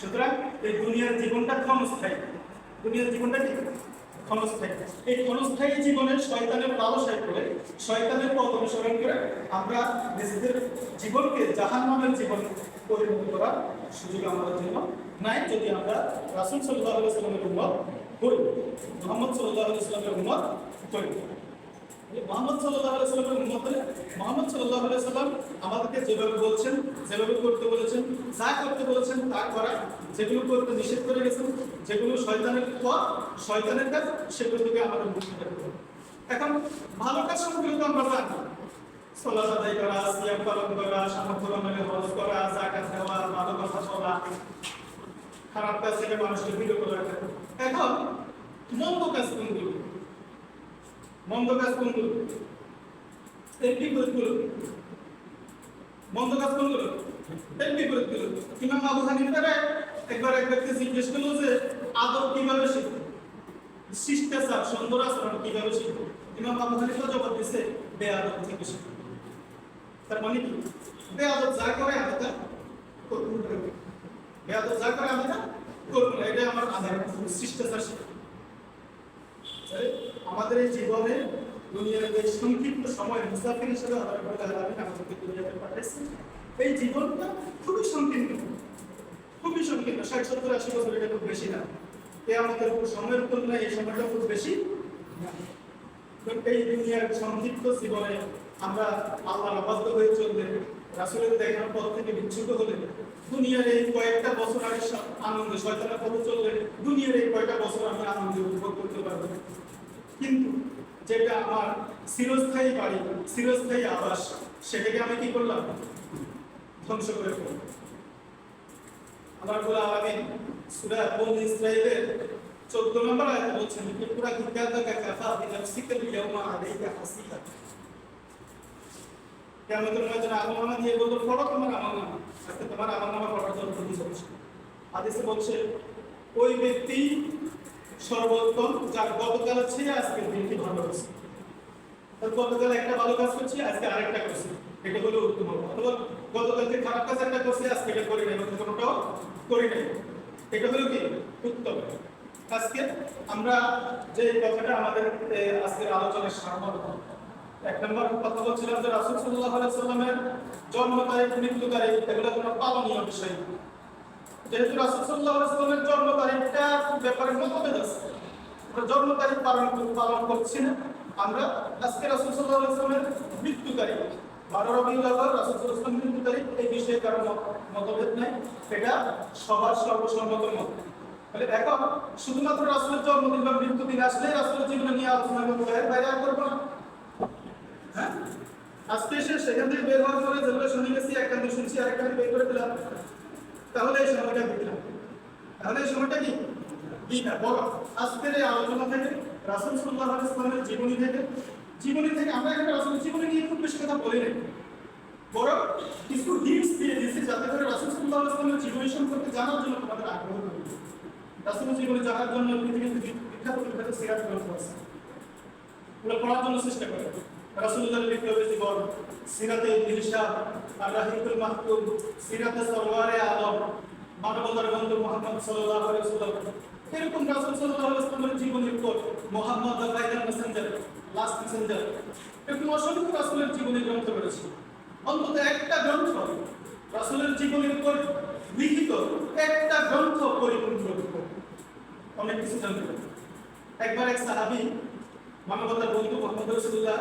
সুতরাং এই দুনিয়ার জীবনটা ক্ষণস্থায়ী। দুনিয়ার জীবনটা কি ক্ষণস্থায়ী? এই ক্ষণস্থায়ী জীবনের শয়তানের লালসায় পড়ে, শয়তানের পথ অনুসরণ করে আমরা নিজেদের জীবনকে জাহান্নামের জীবন পরিণত করার সুযোগ আমাদের জন্য নাই, যদি আমরা রাসূল সাল্লাল্লাহু আলাইহি ওয়াসাল্লামের উম্মত হই, মুহাম্মদ সাল্লাল্লাহু আলাইহি ওয়াসাল্লামের উম্মত হই। মুহাম্মদ সাল্লাল্লাহু আলাইহি ওয়াসাল্লামের উম্মত হলে মুহাম্মদ সাল্লাল্লাহু আলাইহি ওয়াসাল্লাম আমাদেরকে যেভাবে বলছেন, যেভাবে করতে বলেছেন, যা করতে বলেছেন তা করা, যেগুলো করতে নিষেধ করে গেছেন, যেগুলো শয়তানের পথ, শয়তানের কাজ, সেগুলো থেকে আমাদের মুক্তি পেতে হবে। এখন ভালো কাজ সম্পর্কে তো আমরা জানি, সালাত আদায় করা, সিয়াম পালন করা, সামর্থ্য অনুযায়ী হজ করা, যাকাত দেওয়া, ভালো কথা বলা, খারাপ কাজ থেকে মানুষকে বিরত রাখা। এখন মন্দ কাজ কোনগুলো? মন্দ কাজ কোনগুলো? এর বিপরীতগুলো। মন্দ কাজ কোনগুলো? এর বিপরীতগুলো। ইমাম আবু হানিফারে একবার এক ব্যক্তি জিজ্ঞেস করলো যে আদব কিভাবে শিখবে, শিষ্টাচার সুন্দর আচরণ কিভাবে শিখবে? ইমাম আবু হানিফা জবাব দিয়েছে বেয়াদব থেকে শিখবে। তার মানে কি? বেয়াদব যা করে আমি তা করব না। বেয়াদব যা করে আমি তা করব না, এটা আমার আধার শিষ্টাচার শিখবে। আমাদের এই জীবনে দুনিয়ার যে সংক্ষিপ্ত সময় মুসাফির হিসেবে আল্লাহ রাব্বুল আলামিন আমাদেরকে দুনিয়াতে পাঠিয়েছেন, এই জীবনটা খুবই সংকীর্ণ, খুবই সংকীর্ণ। 60-70-80 বছর, এটা খুব বেশি না। কিয়ামতের সময়ের তুলনায় এই সময়টা খুব বেশি না। এই দুনিয়ার সংক্ষিপ্ত জীবনে আমরা আল্লাহর অবাধ্য হয়ে চললে, রাসূলের দেখানোর পথ থেকে বিচ্যুত হলে, দুনিয়ার এই কয়েকটা বছর আমি আনন্দ শয়তানের পথে চললে দুনিয়ার এই কয়েকটা বছর আমি আনন্দ উপভোগ করতে পারবো। কিন্তু যেটা আমার চিরস্থায়ী বাড়ি, চিরস্থায়ী আবাস, সেটাকে আমি কি করলাম? ধ্বংস করে ফেললাম। আল্লাহ রাব্বুল আলামিন সূরা বনী ইসরাঈলের 14 নম্বর আয়াতে বলছেন যে পুরা কিতাবাকা কাফা বিনাফসিকা বিয়াউমা আলাইকা হাসিবা। কিয়ামতের ময়দানে আমলনামা দিয়ে বলতো পড়ো তোমার আমলনামা, আজকে তোমার আমলনামা পড়ার জন্য প্রতিযোগিতা। হাদিসে বলছে ওই ব্যক্তি সর্বোত্তম, যার গতকাল চেয়ে আজকের দিনটি ভালো হয়েছে। গতকাল একটা ভালো কাজ করছি, আজকে আরেকটা করছি, এটা হলো উত্তম। অথবা গতকালকে খারাপ কাজ একটা করছি, আজকে এটা করি নাই, কোনোটাও করি নাই, এটা হলো কি উত্তম। আজকে আমরা যে কথাটা আমাদের আজকের আলোচনার সারমর্ম, এক নম্বর কথা বলছিলাম যে রাসূল সাল্লাল্লাহু আলাইহি সাল্লামের জন্ম তারিখ, মৃত্যু তারিখ, এগুলো কোনো পালনীয় বিষয়। যেহেতু রাসূল সাল্লাল্লাহু আলাইহি সাল্লামের জন্ম তারিখটা ব্যাপারে মতভেদ আছে, আমরা জন্ম তারিখ পালন করছি না। আমরা আজকে রাসূল সাল্লাল্লাহু আলাইহি সাল্লামের মৃত্যু তারিখ 12 রবিউল আউয়াল, রাসূল সাল্লাল্লাহু আলাইহি সাল্লামের মৃত্যু তারিখ, এই বিষয়ে কারো মতভেদ নাই, এটা সবার সর্বসম্মত মত। তাহলে এখন শুধুমাত্র রাসূলের জন্মদিন বা মৃত্যু দিন আসলে রাসূলের জীবন নিয়ে আলোচনা করবো, এর বাইরে আর করবো না। হ্যাঁ, আজকে এসে সেখান থেকে বের হওয়ার পরে যেগুলো শুনে গেছি, একটা দিন শুনছি, আরেকটা দিন বের করে দিলাম, তাহলে এই সময়টা দিলাম, তাহলে এই সময়টা কি দিনা বড়। আজকের এই আলোচনা থেকে রাসূল সাল্লাল্লাহু আলাইহি ওয়াসাল্লামের জীবনী থেকে আমরা এখানে রাসূলের জীবনী নিয়ে খুব বেশি কথা বলি নাই, বড় কিছু হিন্টস দিয়ে দিয়েছি যাতে করে রাসূল সাল্লাল্লাহু আলাইহি ওয়াসাল্লামের জীবনী সম্পর্কে জানার জন্য তোমাদের আগ্রহ তৈরি হয়। রাসূলের জীবনী জানার জন্য পৃথিবীতে বিখ্যাত সিরাত গ্রন্থ আছে, ওগুলো পড়ার জন্য চেষ্টা করে। রাসূলুল্লাহর ব্যক্তিগত জীবন, সিরাতে ইরশাদ, আর-রাহিকুল মাহতুম, সিরাতে সরওয়ারে আলম, মানবতার বন্ধু মুহাম্মদ সাল্লাল্লাহু আলাইহি ওয়াসাল্লাম, এরকম রাসূল সাল্লাল্লাহু আলাইহি ওয়াসাল্লামের জীবনের উপর Muhammad the final Messenger, last Messenger, এরকম অসংখ্য রাসূলের জীবনী গ্রন্থ রয়েছে। অন্তত একটা গ্রন্থ রাসূলের জীবনের উপর লিখিত, একটা গ্রন্থ পরিপূর্ণ, অনেক কিছু জানতে পারে। একবার এক সাহাবী, মানবতার বন্ধু মুহাম্মদ রাসূলুল্লাহ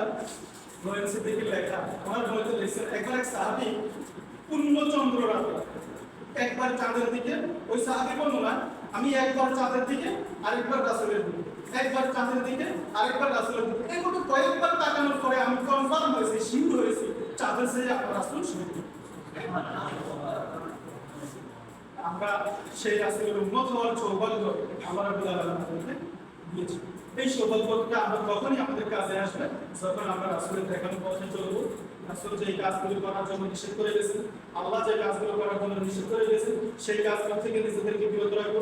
সিদ্দিকের লেখা, আমার বইতে লিখছেন, একবার এক সাহাবী পূর্ণচন্দ্র রাতে একবার চাঁদের দিকে, ওই সাহাবী বর্ণনা, আমি একবার চাঁদের দিকে আরেকবার রাসূলের দিকে, একবার চাঁদের দিকে আরেকবার রাসূলের দিকে, এগুলো কয়েকবার তাকানোর পরে আমি কনফার্ম হয়েছি, শিওর হয়েছি চাঁদের চেয়ে আমার রাসূল সুন্দর। আমরা সেই রাসূলের উম্মত হওয়ার সৌভাগ্য আল্লাহ রাব্বুল আলামিন আমাদেরকে দিয়েছেন। এই সৌভাগ্যটা আমরা তখনই আমাদের কাজে আসবে যখন আমরা রাসূলের দেখানো পথে চলবো। রাসূল যে কাজগুলো করার জন্য নিষেধ করে গেছেন, আল্লাহ যে কাজগুলো করার জন্য নিষেধ করে গেছেন, সেই কাজগুলো থেকে নিজেদেরকে বিরত রাখবো,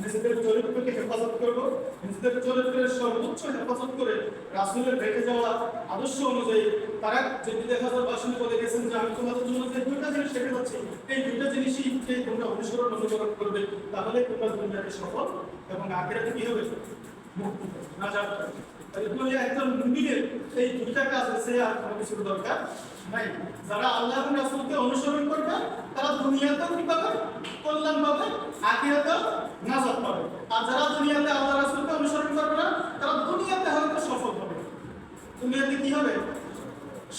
নিজেদের চরিত্রকে হেফাজত করবো, নিজেদের চরিত্রের সর্বোচ্চ হেফাজত করে রাসূলের রেখে যাওয়া আদর্শ অনুযায়ী তারা যে 2022 বলে গেছেন যে আমি তোমাদের জন্য যে দুইটা জিনিস রেখে যাচ্ছি, এই দুইটা জিনিসই তোমরা অনুসরণ করবে, তাহলে তোমরা দুনিয়াতে সফল এবং আখিরাতে কি হবে, মুক্তি না যাবে। তাহলে একজন মুমিনের এই দুইটা কাজ আছে, আর কোনো কিছুর দরকার নাই। যারা আল্লাহ এবং রাসূলকে অনুসরণ করবে তারা দুনিয়াতেও কি পাবে, কল্যাণ পাবে, আখিরাতেও নাজাত পাবে। আর যারা দুনিয়াতে আল্লাহ রাসূলকে অনুসরণ করবে না, তারা দুনিয়াতে হয়তো সফল হবে, দুনিয়াতে কি হবে,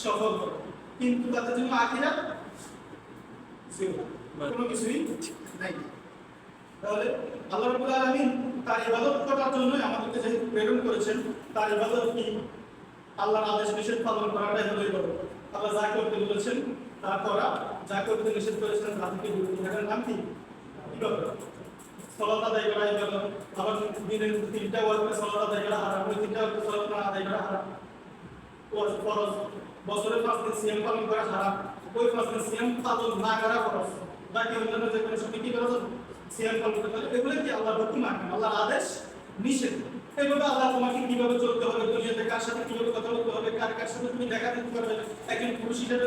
সফল হবে, কিন্তু তাদের জন্য আখিরাত কোনো কিছুই নাই। তাহলে আল্লাহ রাব্বুল আলামিন তার ইবাদত করার জন্য আমাদেরকে যে প্রেরণ করেছেন, তার ইবাদত কি, আল্লাহর আদেশ নিষেধ পালন করাটাই হলো ইবাদত। আল্লাহ যা করতে বলেছেন তা করা, যা করতে নিষেধ করেছেন তা থেকে বিরত থাকার নাম কি, ইবাদত। সালাত আদায় করা ইবাদত। আবার দিনের 3টা ওয়াক্তে সালাত আদায় করা হারাম, ওই 3টা ওয়াক্তে সালাত না আদায় করা হারাম। ফরজ, বছরে 5 দিন সিয়াম পালন করা হারাম, ওই 5 দিন সিয়াম পালন না করা ফরজ, বাকি অন্যান্য যে কোনো সময় কি করা যাবে, সিয়াম পালন করতে হবে। এগুলো কি আল্লাহর হুকুম, আল্লাহর আদেশ নিষেধ। এইভাবে আল্লাহ তোমাকে কিভাবে চলতে হবে, দুনিয়াতে কার সাথে কিভাবে কথা বলতে হবে, কার সাথে তুমি দেখা দিতে পারবে, একজন পুরুষ হিসেবে